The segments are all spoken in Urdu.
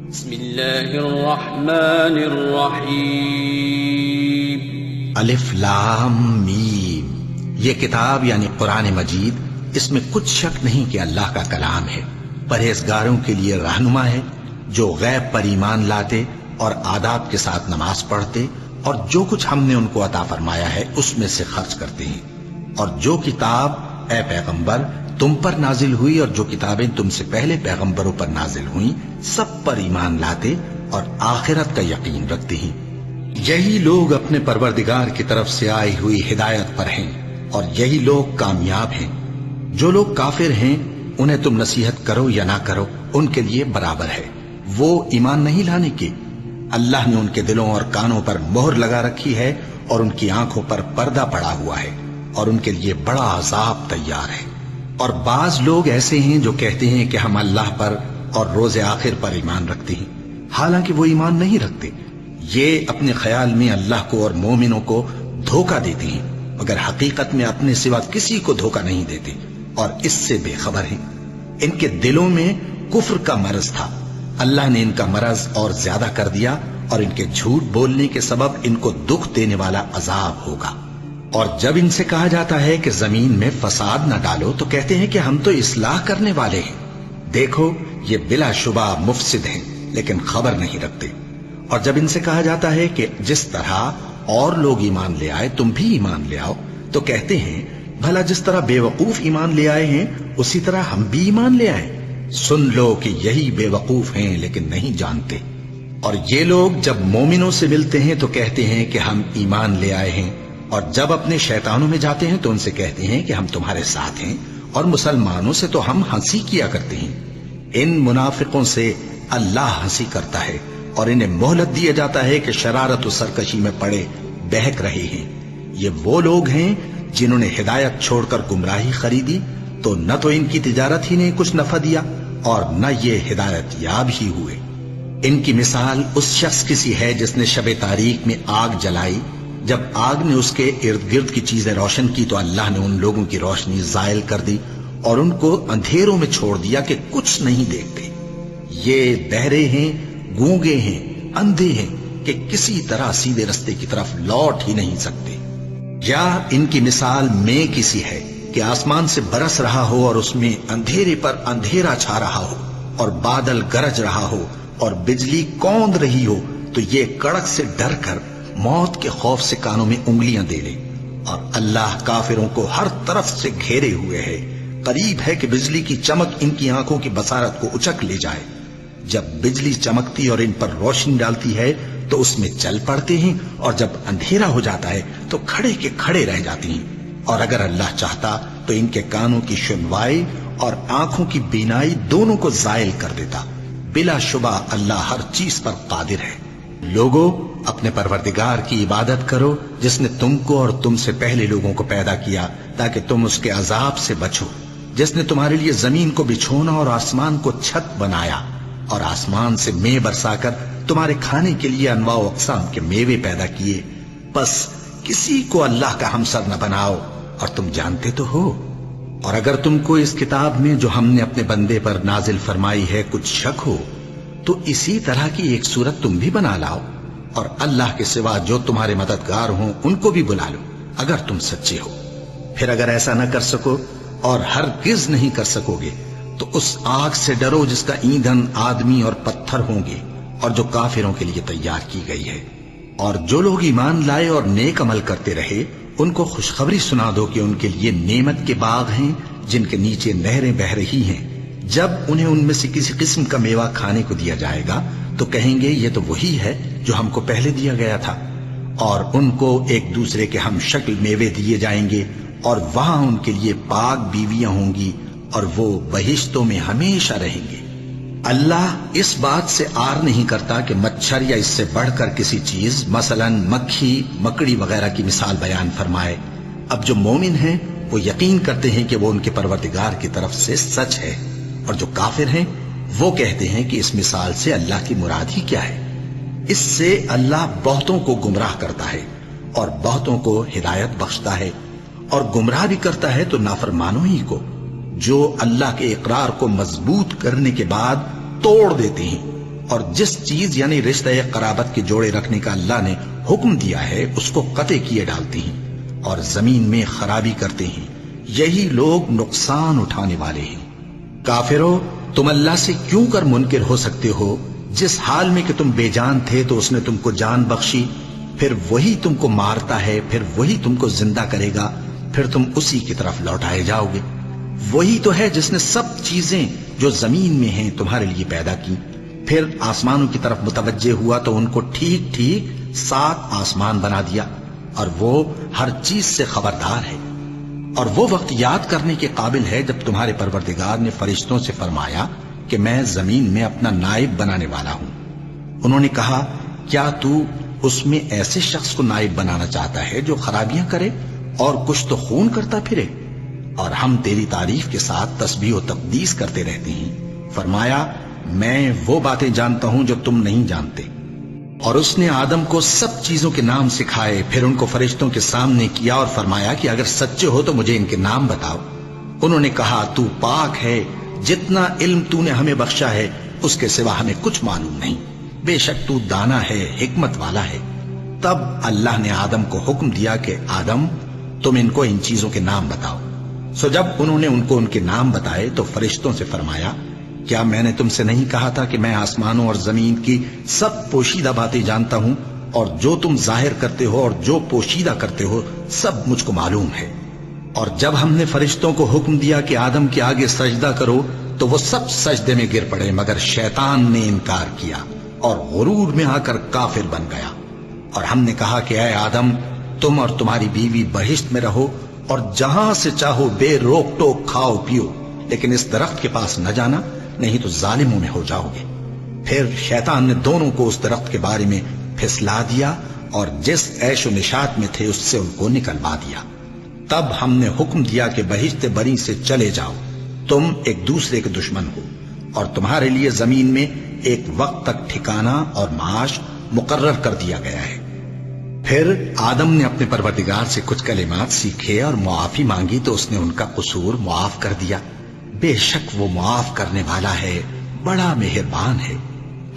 بسم اللہ الرحمن الرحیم الف لام میم۔ یہ کتاب یعنی قرآن مجید، اس میں کچھ شک نہیں کہ اللہ کا کلام ہے، پرہیزگاروں کے لیے رہنما ہے، جو غیب پر ایمان لاتے اور آداب کے ساتھ نماز پڑھتے اور جو کچھ ہم نے ان کو عطا فرمایا ہے اس میں سے خرچ کرتے ہیں، اور جو کتاب اے پیغمبر تم پر نازل ہوئی اور جو کتابیں تم سے پہلے پیغمبروں پر نازل ہوئیں سب پر ایمان لاتے اور آخرت کا یقین رکھتے ہیں۔ یہی لوگ اپنے پروردگار کی طرف سے آئی ہوئی ہدایت پر ہیں اور یہی لوگ کامیاب ہیں۔ جو لوگ کافر ہیں انہیں تم نصیحت کرو یا نہ کرو ان کے لیے برابر ہے، وہ ایمان نہیں لانے کے۔ اللہ نے ان کے دلوں اور کانوں پر مہر لگا رکھی ہے اور ان کی آنکھوں پر پردہ پڑا ہوا ہے اور ان کے لیے بڑا عذاب تیار ہے۔ اور بعض لوگ ایسے ہیں جو کہتے ہیں کہ ہم اللہ پر اور روز آخر پر ایمان رکھتے ہیں، حالانکہ وہ ایمان نہیں رکھتے۔ یہ اپنے خیال میں اللہ کو اور مومنوں کو دھوکہ دیتے ہیں، مگر حقیقت میں اپنے سوا کسی کو دھوکہ نہیں دیتے اور اس سے بے خبر ہیں۔ ان کے دلوں میں کفر کا مرض تھا، اللہ نے ان کا مرض اور زیادہ کر دیا اور ان کے جھوٹ بولنے کے سبب ان کو دکھ دینے والا عذاب ہوگا۔ اور جب ان سے کہا جاتا ہے کہ زمین میں فساد نہ ڈالو تو کہتے ہیں کہ ہم تو اصلاح کرنے والے ہیں۔ دیکھو یہ بلا شبہ مفسد ہیں لیکن خبر نہیں رکھتے۔ اور جب ان سے کہا جاتا ہے کہ جس طرح اور لوگ ایمان لے آئے تم بھی ایمان لے آؤ تو کہتے ہیں بھلا جس طرح بے وقوف ایمان لے آئے ہیں اسی طرح ہم بھی ایمان لے آئیں۔ سن لو کہ یہی بے وقوف ہیں لیکن نہیں جانتے۔ اور یہ لوگ جب مومنوں سے ملتے ہیں تو کہتے ہیں کہ ہم ایمان لے آئے ہیں، اور جب اپنے شیطانوں میں جاتے ہیں تو ان سے کہتے ہیں کہ ہم تمہارے ساتھ ہیں، اور مسلمانوں سے تو ہم ہنسی کیا کرتے ہیں۔ ان منافقوں سے اللہ ہنسی کرتا ہے اور انہیں مہلت دیا جاتا ہے کہ شرارت و سرکشی میں پڑے بہک رہے ہیں۔ یہ وہ لوگ ہیں جنہوں نے ہدایت چھوڑ کر گمراہی خریدی، تو نہ تو ان کی تجارت ہی نے کچھ نفع دیا اور نہ یہ ہدایت یاب ہی ہوئے۔ ان کی مثال اس شخص کی سی ہے جس نے شب تاریک میں آگ جلائی، جب آگ نے اس کے ارد گرد کی چیزیں روشن کی تو اللہ نے ان لوگوں کی روشنی زائل کر دی اور ان کو اندھیروں میں چھوڑ دیا کہ کچھ نہیں دیکھتے۔ یہ بہرے ہیں، گونگے ہیں، اندھے ہیں کہ کسی طرح سیدھے رستے کی طرف لوٹ ہی نہیں سکتے۔ یا ان کی مثال میں کسی ہے کہ آسمان سے برس رہا ہو اور اس میں اندھیرے پر اندھیرا چھا رہا ہو اور بادل گرج رہا ہو اور بجلی کوند رہی ہو تو یہ کڑک سے ڈر کر موت کے خوف سے کانوں میں انگلیاں دے لے۔ اور اللہ کافروں کو ہر طرف سے گھیرے ہوئے ہے، قریب ہے کہ بجلی کی چمک ان کی آنکھوں کی بصارت کو اچک لے جائے۔ جب بجلی چمکتی اور ان پر روشنی ڈالتی ہے تو اس میں چل پڑتے ہیں، اور جب اندھیرا ہو جاتا ہے تو کھڑے کے کھڑے رہ جاتے ہیں۔ اور اگر اللہ چاہتا تو ان کے کانوں کی سنوائی اور آنکھوں کی بینائی دونوں کو زائل کر دیتا۔ بلا شبہ اللہ ہر چیز پر قادر ہے۔ لوگوں اپنے پروردگار کی عبادت کرو جس نے تم کو اور تم سے پہلے لوگوں کو پیدا کیا تاکہ تم اس کے عذاب سے بچو، جس نے تمہارے لیے زمین کو بچھونا اور آسمان کو چھت بنایا اور آسمان سے مے برسا کر تمہارے کھانے کے لیے انواع و اقسام کے میوے پیدا کیے۔ بس کسی کو اللہ کا ہمسر نہ بناؤ اور تم جانتے تو ہو۔ اور اگر تم کو اس کتاب میں جو ہم نے اپنے بندے پر نازل فرمائی ہے کچھ شک ہو تو اسی طرح کی ایک صورت تم بھی بنا لاؤ، اور اللہ کے سوا جو تمہارے مددگار ہوں ان کو بھی بلا لو اگر تم سچے ہو۔ پھر اگر ایسا نہ کر سکو اور ہرگز نہیں کر سکو گے تو اس آگ سے ڈرو جس کا ایندھن آدمی اور پتھر ہوں گے اور جو کافروں کے لیے تیار کی گئی ہے۔ اور جو لوگ ایمان لائے اور نیک عمل کرتے رہے ان کو خوشخبری سنا دو کہ ان کے لیے نعمت کے باغ ہیں جن کے نیچے نہریں بہہ رہی ہیں۔ جب انہیں ان میں سے کسی قسم کا میوہ کھانے کو دیا جائے گا تو کہیں گے یہ تو وہی ہے جو ہم کو پہلے دیا گیا تھا، اور ان کو ایک دوسرے کے ہم شکل میوے دیے جائیں گے، اور وہاں ان کے لیے پاک بیویاں ہوں گی اور وہ بہشتوں میں ہمیشہ رہیں گے۔ اللہ اس بات سے آر نہیں کرتا کہ مچھر یا اس سے بڑھ کر کسی چیز مثلا مکھی مکڑی وغیرہ کی مثال بیان فرمائے۔ اب جو مومن ہیں وہ یقین کرتے ہیں کہ وہ ان کے پروردگار کی طرف سے سچ ہے، اور جو کافر ہیں وہ کہتے ہیں کہ اس مثال سے اللہ کی مراد ہی کیا ہے۔ اس سے اللہ بہتوں کو گمراہ کرتا ہے اور بہتوں کو ہدایت بخشتا ہے، اور گمراہ بھی کرتا ہے تو نافرمانوں ہی کو، جو اللہ کے اقرار کو مضبوط کرنے کے بعد توڑ دیتے ہیں اور جس چیز یعنی رشتہ قرابت کے جوڑے رکھنے کا اللہ نے حکم دیا ہے اس کو قطع کیے ڈالتے ہیں اور زمین میں خرابی کرتے ہیں، یہی لوگ نقصان اٹھانے والے ہیں۔ کافرو، تم اللہ سے کیوں کر منکر ہو سکتے ہو؟ جس حال میں کہ تم بے جان تھے تو اس نے تم کو جان بخشی، پھر وہی تم کو مارتا ہے، پھر وہی تم کو زندہ کرے گا، پھر تم اسی کی طرف لوٹائے جاؤ گے۔ وہی تو ہے جس نے سب چیزیں جو زمین میں ہیں تمہارے لیے پیدا کی، پھر آسمانوں کی طرف متوجہ ہوا تو ان کو ٹھیک ٹھیک 7 آسمان بنا دیا، اور وہ ہر چیز سے خبردار ہے۔ اور وہ وقت یاد کرنے کے قابل ہے جب تمہارے پروردگار نے فرشتوں سے فرمایا کہ میں زمین میں اپنا نائب بنانے والا ہوں۔ انہوں نے کہا، کیا تو اس میں ایسے شخص کو نائب بنانا چاہتا ہے جو خرابیاں کرے اور کچھ تو خون کرتا پھرے؟ اور ہم تیری تعریف کے ساتھ تسبیح و تقدیس کرتے رہتے ہیں۔ فرمایا، میں وہ باتیں جانتا ہوں جو تم نہیں جانتے۔ اور اس نے آدم کو سب چیزوں کے نام سکھائے، پھر ان کو فرشتوں کے سامنے کیا اور فرمایا کہ اگر سچے ہو تو مجھے ان کے نام بتاؤ۔ انہوں نے کہا، تو پاک ہے، جتنا علم تو نے ہمیں بخشا ہے اس کے سوا ہمیں کچھ معلوم نہیں، بے شک تو دانا ہے، حکمت والا ہے۔ تب اللہ نے آدم کو حکم دیا کہ آدم، تم ان کو ان چیزوں کے نام بتاؤ۔ سو جب انہوں نے ان کو ان کے نام بتائے تو فرشتوں سے فرمایا، کیا میں نے تم سے نہیں کہا تھا کہ میں آسمانوں اور زمین کی سب پوشیدہ باتیں جانتا ہوں، اور جو تم ظاہر کرتے ہو اور جو پوشیدہ کرتے ہو سب مجھ کو معلوم ہے۔ اور جب ہم نے فرشتوں کو حکم دیا کہ آدم کے آگے سجدہ کرو تو وہ سب سجدے میں گر پڑے، مگر شیطان نے انکار کیا اور غرور میں آ کر کافر بن گیا۔ اور ہم نے کہا کہ اے آدم، تم اور تمہاری بیوی بہشت میں رہو اور جہاں سے چاہو بے روک ٹوک کھاؤ پیو، لیکن اس درخت کے پاس نہ جانا، نہیں تو ظالموں میں ہو جاؤ گے۔ پھر شیطان نے دونوں کو اس درخت کے بارے میں پھسلا دیا اور جس عیش و نشاط میں تھے اس سے ان کو نکلوا دیا۔ تب ہم نے حکم دیا کہ بہشت بری سے چلے جاؤ، تم ایک دوسرے کے دشمن ہو، اور تمہارے لیے زمین میں ایک وقت تک ٹھکانہ اور معاش مقرر کر دیا گیا ہے۔ پھر آدم نے اپنے پروردگار سے کچھ کلمات سیکھے اور معافی مانگی تو اس نے ان کا قصور معاف کر دیا۔ بے شک وہ معاف کرنے والا ہے، بڑا مہربان ہے۔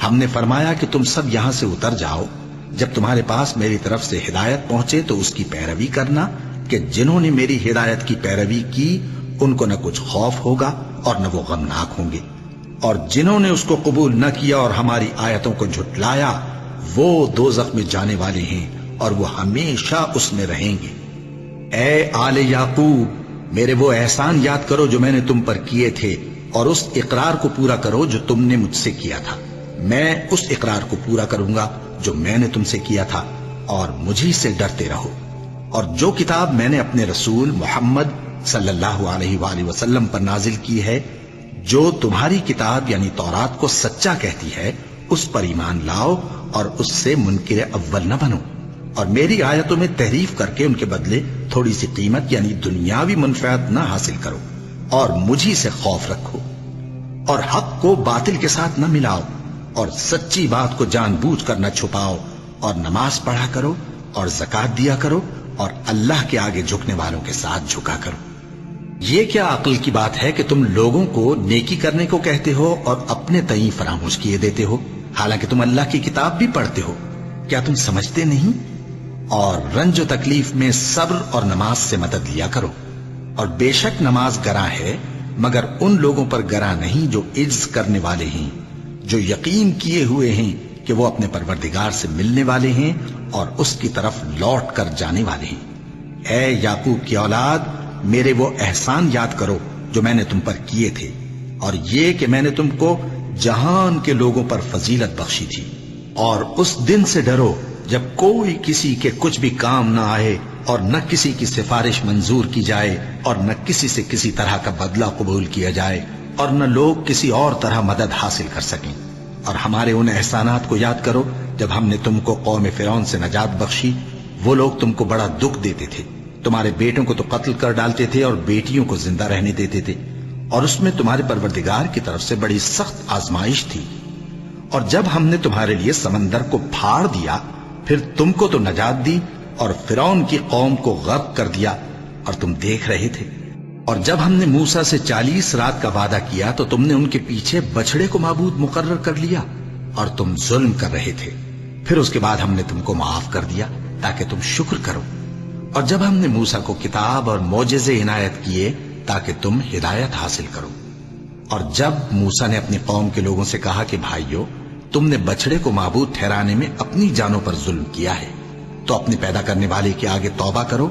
ہم نے فرمایا کہ تم سب یہاں سے اتر جاؤ، جب تمہارے پاس میری طرف سے ہدایت پہنچے تو اس کی پیروی کرنا، کہ جنہوں نے میری ہدایت کی پیروی کی ان کو نہ کچھ خوف ہوگا اور نہ وہ غمناک ہوں گے، اور جنہوں نے اس کو قبول نہ کیا اور ہماری آیتوں کو جھٹلایا وہ دوزخ میں جانے والے ہیں اور وہ ہمیشہ اس میں رہیں گے۔ اے آل یعقوب، میرے وہ احسان یاد کرو جو میں نے تم پر کیے تھے، اور اس اقرار کو پورا کرو جو تم نے مجھ سے کیا تھا۔ میں اس اقرار کو پورا کروں گا جو میں نے تم سے کیا تھا، اور مجھی سے ڈرتے رہو۔ اور جو کتاب میں نے اپنے رسول محمد صلی اللہ علیہ وآلہ وسلم پر نازل کی ہے، جو تمہاری کتاب یعنی تورات کو سچا کہتی ہے، اس پر ایمان لاؤ اور اس سے منکر اول نہ بنو، اور میری آیتوں میں تحریف کر کے ان کے بدلے تھوڑی سی قیمت یعنی دنیاوی منفعت نہ حاصل کرو، اور مجھی سے خوف رکھو، اور حق کو باطل کے ساتھ نہ ملاؤ، اور سچی بات کو جان بوجھ کر نہ چھپاؤ، اور نماز پڑھا کرو اور زکوٰۃ دیا کرو، اور اللہ کے آگے جھکنے والوں کے ساتھ جھکا کرو۔ یہ کیا عقل کی بات ہے کہ تم لوگوں کو نیکی کرنے کو کہتے ہو اور اپنے تئیں فراموش کیے دیتے ہو، حالانکہ تم اللہ کی کتاب بھی پڑھتے ہو؟ کیا تم سمجھتے نہیں؟ اور رنج و تکلیف میں صبر اور نماز سے مدد لیا کرو، اور بے شک نماز گراں ہے، مگر ان لوگوں پر گراں نہیں جو عجز کرنے والے ہیں، جو یقین کیے ہوئے ہیں کہ وہ اپنے پروردگار سے ملنے والے ہیں اور اس کی طرف لوٹ کر جانے والے ہیں۔ اے یعقوب کی اولاد، میرے وہ احسان یاد کرو جو میں نے تم پر کیے تھے، اور یہ کہ میں نے تم کو جہان کے لوگوں پر فضیلت بخشی تھی۔ اور اس دن سے ڈرو جب کوئی کسی کے کچھ بھی کام نہ آئے، اور نہ کسی کی سفارش منظور کی جائے، اور نہ کسی سے کسی طرح کا بدلہ قبول کیا جائے، اور نہ لوگ کسی اور طرح مدد حاصل کر سکیں۔ اور ہمارے ان احسانات کو یاد کرو جب ہم نے تم کو قوم فرعون سے نجات بخشی۔ وہ لوگ تم کو بڑا دکھ دیتے تھے، تمہارے بیٹوں کو تو قتل کر ڈالتے تھے اور بیٹیوں کو زندہ رہنے دیتے تھے، اور اس میں تمہارے پروردگار کی طرف سے بڑی سخت آزمائش تھی۔ اور جب ہم نے تمہارے لیے سمندر کو پھاڑ دیا، پھر تم کو تو نجات دی اور فرعون کی قوم کو غرق کر دیا، اور تم دیکھ رہے تھے۔ اور جب ہم نے موسیٰ سے 40 رات کا وعدہ کیا تو تم نے ان کے پیچھے بچڑے کو معبود مقرر کر لیا، اور تم ظلم کر رہے تھے. پھر اس کے بعد ہم نے تم کو معاف کر دیا تاکہ تم شکر کرو. اور جب ہم نے موسیٰ کو کتاب اور معجزے عنایت کیے تاکہ تم ہدایت حاصل کرو. اور جب موسیٰ نے اپنی قوم کے لوگوں سے کہا کہ بھائیو، تم نے بچڑے کو معبود ٹھہرانے میں اپنی جانوں پر ظلم کیا ہے، تو اپنے پیدا کرنے والے کے آگے توبہ کرو،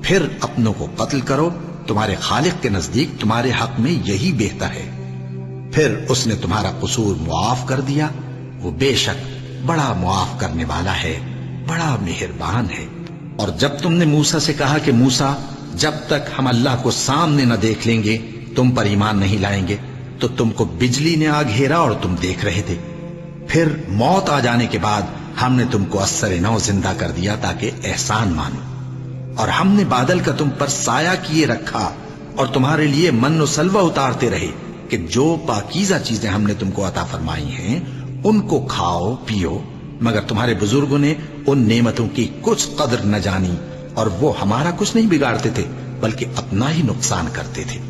پھر اپنوں کو قتل کرو. تمہارے خالق کے نزدیک تمہارے حق میں یہی بہتر ہے. پھر اس نے تمہارا قصور معاف کر دیا. وہ بے شک بڑا معاف کرنے والا ہے، بڑا مہربان ہے. اور جب تم نے موسیٰ سے کہا کہ موسیٰ، جب تک ہم اللہ کو سامنے نہ دیکھ لیں گے تم پر ایمان نہیں لائیں گے، تو تم کو بجلی نے آ گھیرا اور تم دیکھ رہے تھے. پھر موت آ جانے کے بعد ہم نے تم کو اثر نو زندہ کر دیا تاکہ احسان مانو. اور ہم نے بادل کا تم پر سایہ کیے رکھا اور تمہارے لیے من و سلوہ اتارتے رہے کہ جو پاکیزہ چیزیں ہم نے تم کو عطا فرمائی ہیں ان کو کھاؤ پیو. مگر تمہارے بزرگوں نے ان نعمتوں کی کچھ قدر نہ جانی، اور وہ ہمارا کچھ نہیں بگاڑتے تھے بلکہ اپنا ہی نقصان کرتے تھے.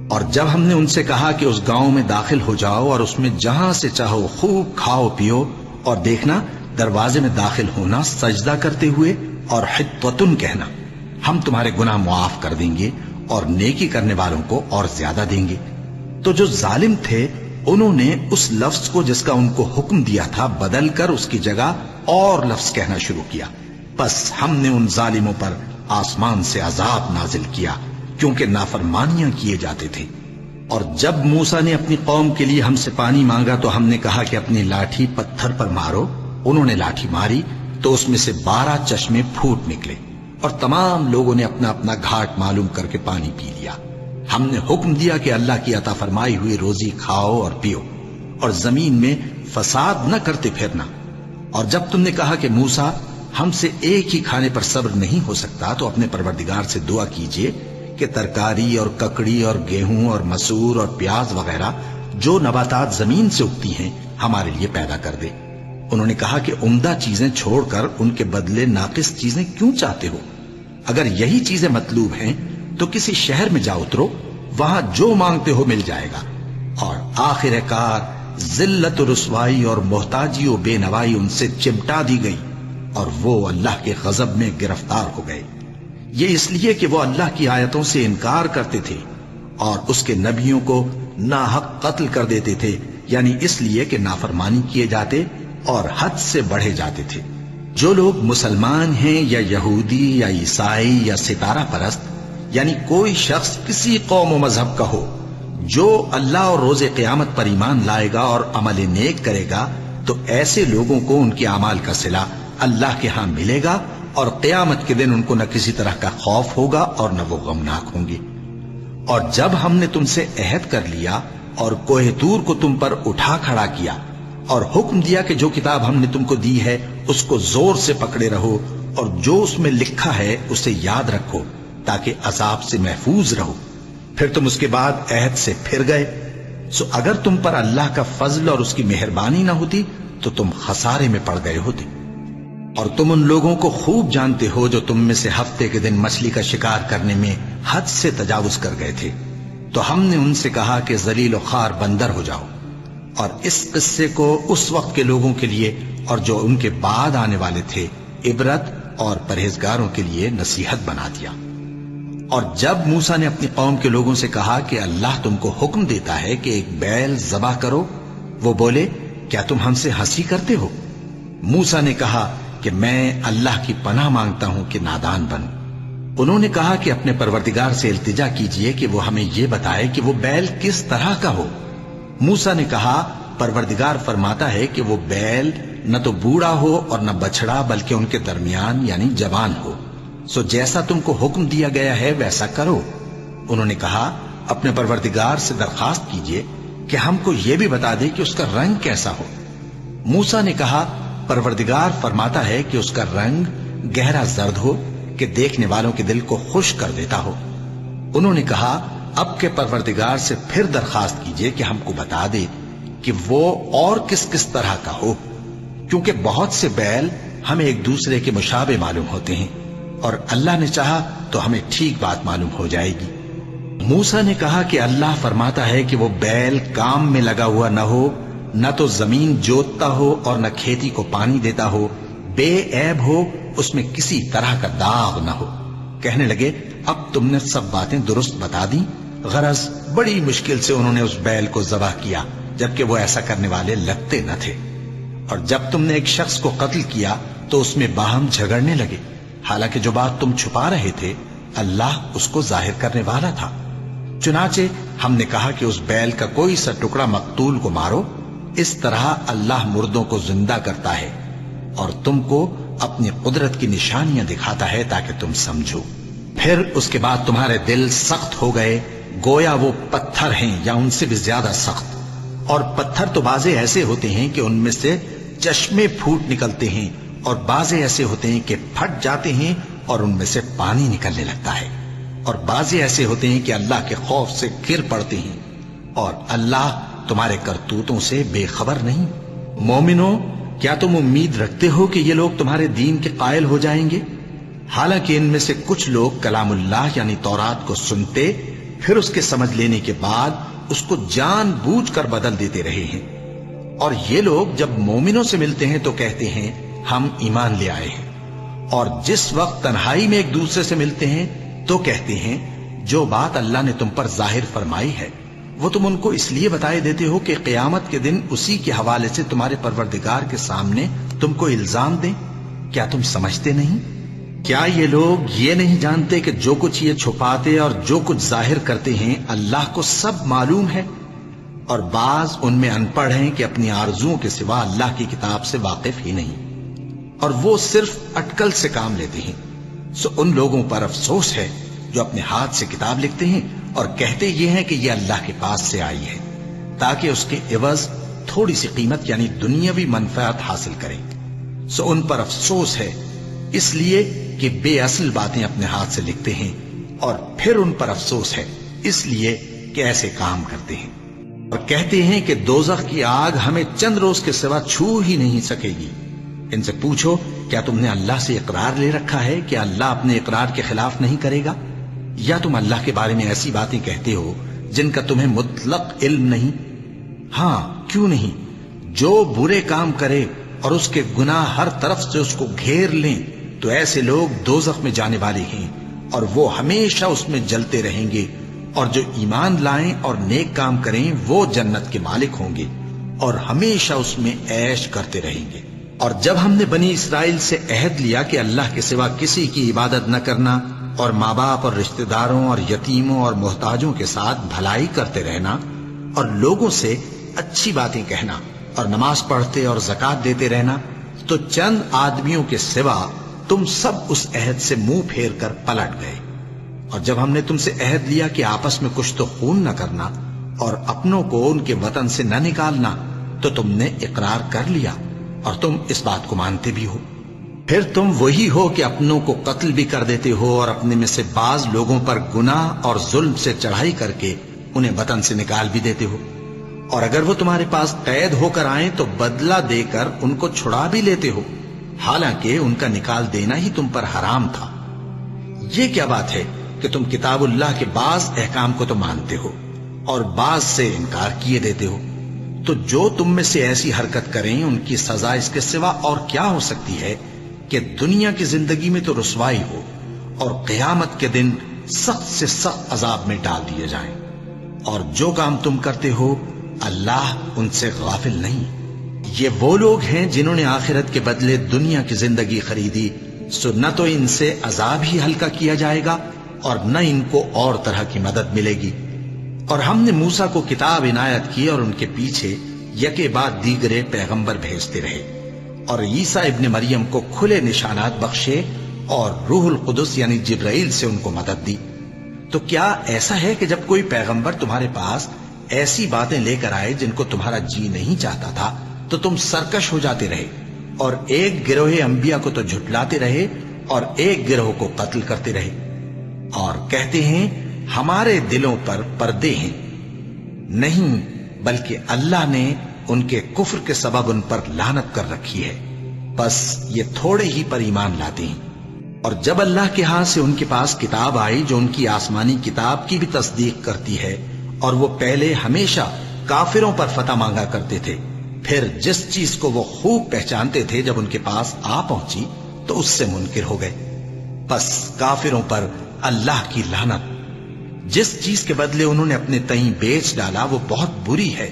اور جب ہم نے ان سے کہا کہ اس گاؤں میں داخل ہو جاؤ اور اس میں جہاں سے چاہو خوب کھاؤ پیو، اور دیکھنا دروازے میں داخل ہونا سجدہ کرتے ہوئے اور حطوتن کہنا، ہم تمہارے گناہ معاف کر دیں گے اور نیکی کرنے والوں کو اور زیادہ دیں گے. تو جو ظالم تھے انہوں نے اس لفظ کو جس کا ان کو حکم دیا تھا بدل کر اس کی جگہ اور لفظ کہنا شروع کیا. بس ہم نے ان ظالموں پر آسمان سے عذاب نازل کیا کیونکہ نافرمانیاں کیے جاتے تھے. اور جب موسیٰ نے اپنی قوم کے لیے ہم سے پانی مانگا تو ہم نے کہا کہ اپنی لاٹھی پتھر پر مارو. انہوں نے لاٹھی ماری تو اس میں سے 12 چشمے پھوٹ نکلے اور تمام لوگوں نے اپنا اپنا گھاٹ معلوم کر کے پانی پی لیا. ہم نے حکم دیا کہ اللہ کی عطا فرمائی ہوئی روزی کھاؤ اور پیو اور زمین میں فساد نہ کرتے پھرنا. اور جب تم نے کہا کہ موسیٰ ہم سے ایک ہی کھانے پر صبر نہیں ہو سکتا تو اپنے پروردگار سے دعا کیجئے کہ ترکاری اور ککڑی اور گیہوں اور مسور اور پیاز وغیرہ جو نباتات زمین سے اگتی ہیں ہمارے لیے پیدا کر دے. انہوں نے کہا کہ عمدہ چیزیں چھوڑ کر ان کے بدلے ناقص چیزیں کیوں چاہتے ہو؟ اگر یہی چیزیں مطلوب ہیں تو کسی شہر میں جا اترو، وہاں جو مانگتے ہو مل جائے گا. اور آخر کار ذلت و رسوائی اور محتاجی و بے نوائی ان سے چمٹا دی گئی اور وہ اللہ کے غضب میں گرفتار ہو گئے. یہ اس لیے کہ وہ اللہ کی آیتوں سے انکار کرتے تھے اور اس کے نبیوں کو ناحق قتل کر دیتے تھے، یعنی اس لیے کہ نافرمانی کیے جاتے اور حد سے بڑھے جاتے تھے. جو لوگ مسلمان ہیں یا یہودی یا عیسائی یا ستارہ پرست، یعنی کوئی شخص کسی قوم و مذہب کا ہو، جو اللہ اور روز قیامت پر ایمان لائے گا اور عمل نیک کرے گا، تو ایسے لوگوں کو ان کے اعمال کا صلہ اللہ کے ہاں ملے گا اور قیامت کے دن ان کو نہ کسی طرح کا خوف ہوگا اور نہ وہ غمناک ہوں گے. اور جب ہم نے تم سے عہد کر لیا اور کوہ طور کو تم پر اٹھا کھڑا کیا اور حکم دیا کہ جو کتاب ہم نے تم کو دی ہے اس کو زور سے پکڑے رہو اور جو اس میں لکھا ہے اسے یاد رکھو تاکہ عذاب سے محفوظ رہو، پھر تم اس کے بعد عہد سے پھر گئے، سو اگر تم پر اللہ کا فضل اور اس کی مہربانی نہ ہوتی تو تم خسارے میں پڑ گئے ہوتے. اور تم ان لوگوں کو خوب جانتے ہو جو تم میں سے ہفتے کے دن مچھلی کا شکار کرنے میں حد سے تجاوز کر گئے تھے، تو ہم نے ان سے کہا کہ ذلیل و خوار بندر ہو جاؤ. اور اس قصے کو اس وقت کے لوگوں کے لیے اور جو ان کے بعد آنے والے تھے عبرت اور پرہیزگاروں کے لیے نصیحت بنا دیا. اور جب موسیٰ نے اپنی قوم کے لوگوں سے کہا کہ اللہ تم کو حکم دیتا ہے کہ ایک بیل ذبح کرو، وہ بولے کیا تم ہم سے ہنسی کرتے ہو؟ موسیٰ نے کہا کہ میں اللہ کی پناہ مانگتا ہوں کہ نادان بنوں. انہوں نے کہا کہ اپنے پروردگار سے التجا کیجئے کہ وہ ہمیں یہ بتائے کہ وہ بیل کس طرح کا ہو. موسیٰ نے کہا پروردگار فرماتا ہے کہ وہ بیل نہ تو بوڑھا ہو اور نہ بچڑا بلکہ ان کے درمیان یعنی جوان ہو، سو جیسا تم کو حکم دیا گیا ہے ویسا کرو. انہوں نے کہا اپنے پروردگار سے درخواست کیجئے کہ ہم کو یہ بھی بتا دے کہ اس کا رنگ کیسا ہو. موسیٰ نے کہا پروردگار فرماتا ہے کہ اس کا رنگ گہرا زرد ہو کہ دیکھنے والوں کے دل کو خوش کر دیتا ہو. انہوں نے کہا اب کے پروردگار سے پھر درخواست کیجئے کہ ہم کو بتا دے کہ وہ اور کس کس طرح کا ہو، کیونکہ بہت سے بیل ہمیں ایک دوسرے کے مشابہ معلوم ہوتے ہیں اور اللہ نے چاہا تو ہمیں ٹھیک بات معلوم ہو جائے گی. موسیٰ نے کہا کہ اللہ فرماتا ہے کہ وہ بیل کام میں لگا ہوا نہ ہو نہ تو زمین جوتتا ہو اور نہ کھیتی کو پانی دیتا ہو، بے عیب ہو، اس میں کسی طرح کا داغ نہ ہو۔ کہنے لگے اب تم نے سب باتیں درست بتا دی۔ غرض بڑی مشکل سے انہوں نے اس بیل کو ذبح کیا، جبکہ وہ ایسا کرنے والے لگتے نہ تھے۔ اور جب تم نے ایک شخص کو قتل کیا تو اس میں باہم جھگڑنے لگے، حالانکہ جو بات تم چھپا رہے تھے اللہ اس کو ظاہر کرنے والا تھا۔ چنانچہ ہم نے کہا کہ اس بیل کا کوئی سا ٹکڑا مقتول کو مارو، اس طرح اللہ مردوں کو زندہ کرتا ہے اور تم کو اپنی قدرت کی نشانیاں دکھاتا ہے تاکہ تم سمجھو۔ پھر اس کے بعد تمہارے دل سخت ہو گئے، گویا وہ پتھر ہیں یا ان سے بھی زیادہ سخت۔ اور پتھر تو بعضے ایسے ہوتے ہیں کہ ان میں سے چشمے پھوٹ نکلتے ہیں، اور بعضے ایسے ہوتے ہیں کہ پھٹ جاتے ہیں اور ان میں سے پانی نکلنے لگتا ہے، اور بعضے ایسے ہوتے ہیں کہ اللہ کے خوف سے گر پڑتے ہیں، اور اللہ تمہارے کرتوتوں سے بے خبر نہیں۔ مومنو، کیا تم امید رکھتے ہو کہ یہ لوگ تمہارے دین کے قائل ہو جائیں گے؟ حالانکہ ان میں سے کچھ لوگ کلام اللہ یعنی تورات کو سنتے، پھر اس کے سمجھ لینے کے بعد اس کو جان بوجھ کر بدل دیتے رہے ہیں۔ اور یہ لوگ جب مومنوں سے ملتے ہیں تو کہتے ہیں ہم ایمان لے آئے ہیں، اور جس وقت تنہائی میں ایک دوسرے سے ملتے ہیں تو کہتے ہیں جو بات اللہ نے تم پر ظاہر فرمائی ہے وہ تم ان کو اس لیے بتائے دیتے ہو کہ قیامت کے دن اسی کے حوالے سے تمہارے پروردگار کے سامنے تم کو الزام دیں۔ کیا تم سمجھتے نہیں؟ کیا یہ لوگ یہ نہیں جانتے کہ جو کچھ یہ چھپاتے اور جو کچھ ظاہر کرتے ہیں اللہ کو سب معلوم ہے؟ اور بعض ان میں ان پڑھ ہیں کہ اپنی آرزوؤں کے سوا اللہ کی کتاب سے واقف ہی نہیں، اور وہ صرف اٹکل سے کام لیتے ہیں۔ سو ان لوگوں پر افسوس ہے جو اپنے ہاتھ سے کتاب لکھتے ہیں اور کہتے یہ ہیں کہ یہ اللہ کے پاس سے آئی ہے، تاکہ اس کے عوض تھوڑی سی قیمت یعنی دنیاوی منفعت حاصل کریں۔ سو ان پر افسوس ہے اس لیے کہ بے اصل باتیں اپنے ہاتھ سے لکھتے ہیں، اور پھر ان پر افسوس ہے اس لیے کہ ایسے کام کرتے ہیں، اور کہتے ہیں کہ دوزخ کی آگ ہمیں چند روز کے سوا چھو ہی نہیں سکے گی۔ ان سے پوچھو کیا تم نے اللہ سے اقرار لے رکھا ہے کہ اللہ اپنے اقرار کے خلاف نہیں کرے گا؟ یا تم اللہ کے بارے میں ایسی باتیں کہتے ہو جن کا تمہیں مطلق علم نہیں؟ ہاں کیوں نہیں، جو برے کام کرے اور اس کے گناہ ہر طرف سے اس کو گھیر لیں تو ایسے لوگ دوزخ میں جانے والے ہیں، اور وہ ہمیشہ اس میں جلتے رہیں گے، اور جو ایمان لائیں اور نیک کام کریں وہ جنت کے مالک ہوں گے اور ہمیشہ اس میں عیش کرتے رہیں گے۔ اور جب ہم نے بنی اسرائیل سے عہد لیا کہ اللہ کے سوا کسی کی عبادت نہ کرنا، اور ماں باپ اور رشتہ داروں اور یتیموں اور محتاجوں کے ساتھ بھلائی کرتے رہنا، اور لوگوں سے اچھی باتیں کہنا، اور نماز پڑھتے اور زکوٰۃ دیتے رہنا، تو چند آدمیوں کے سوا تم سب اس عہد سے منہ پھیر کر پلٹ گئے۔ اور جب ہم نے تم سے عہد لیا کہ آپس میں کچھ تو خون نہ کرنا اور اپنوں کو ان کے وطن سے نہ نکالنا، تو تم نے اقرار کر لیا اور تم اس بات کو مانتے بھی ہو۔ پھر تم وہی ہو کہ اپنوں کو قتل بھی کر دیتے ہو، اور اپنے میں سے بعض لوگوں پر گناہ اور ظلم سے چڑھائی کر کے انہیں وطن سے نکال بھی دیتے ہو، اور اگر وہ تمہارے پاس قید ہو کر آئیں تو بدلہ دے کر ان کو چھڑا بھی لیتے ہو، حالانکہ ان کا نکال دینا ہی تم پر حرام تھا۔ یہ کیا بات ہے کہ تم کتاب اللہ کے بعض احکام کو تو مانتے ہو اور بعض سے انکار کیے دیتے ہو؟ تو جو تم میں سے ایسی حرکت کریں ان کی سزا اس کے سوا اور کیا ہو سکتی ہے کہ دنیا کی زندگی میں تو رسوائی ہو اور قیامت کے دن سخت سے سخت عذاب میں ڈال دیے جائیں۔ اور جو کام تم کرتے ہو اللہ ان سے غافل نہیں۔ یہ وہ لوگ ہیں جنہوں نے آخرت کے بدلے دنیا کی زندگی خریدی، سو نہ تو ان سے عذاب ہی ہلکا کیا جائے گا اور نہ ان کو اور طرح کی مدد ملے گی۔ اور ہم نے موسیٰ کو کتاب عنایت کی اور ان کے پیچھے یکے بعد دیگرے پیغمبر بھیجتے رہے، اور عیسیٰ ابن مریم کو کھلے نشانات بخشے اور روح القدس یعنی جبرائیل سے ان کو مدد دی۔ تو کیا ایسا ہے کہ جب کوئی پیغمبر تمہارے پاس ایسی باتیں لے کر آئے جن کو تمہارا جی نہیں چاہتا تھا تو تم سرکش ہو جاتے رہے، اور ایک گروہ انبیاء کو تو جھٹلاتے رہے اور ایک گروہ کو قتل کرتے رہے، اور کہتے ہیں ہمارے دلوں پر پردے ہیں؟ نہیں، بلکہ اللہ نے ان کے کفر کے سبب ان پر لعنت کر رکھی ہے، بس یہ تھوڑے ہی پر ایمان لاتے ہیں۔ اور جب اللہ کے ہاں سے ان کے پاس کتاب آئی جو ان کی آسمانی کتاب کی بھی تصدیق کرتی ہے، اور وہ پہلے ہمیشہ کافروں پر فتح مانگا کرتے تھے، پھر جس چیز کو وہ خوب پہچانتے تھے جب ان کے پاس آ پہنچی تو اس سے منکر ہو گئے۔ بس کافروں پر اللہ کی لعنت۔ جس چیز کے بدلے انہوں نے اپنے تئیں بیچ ڈالا وہ بہت بری ہے،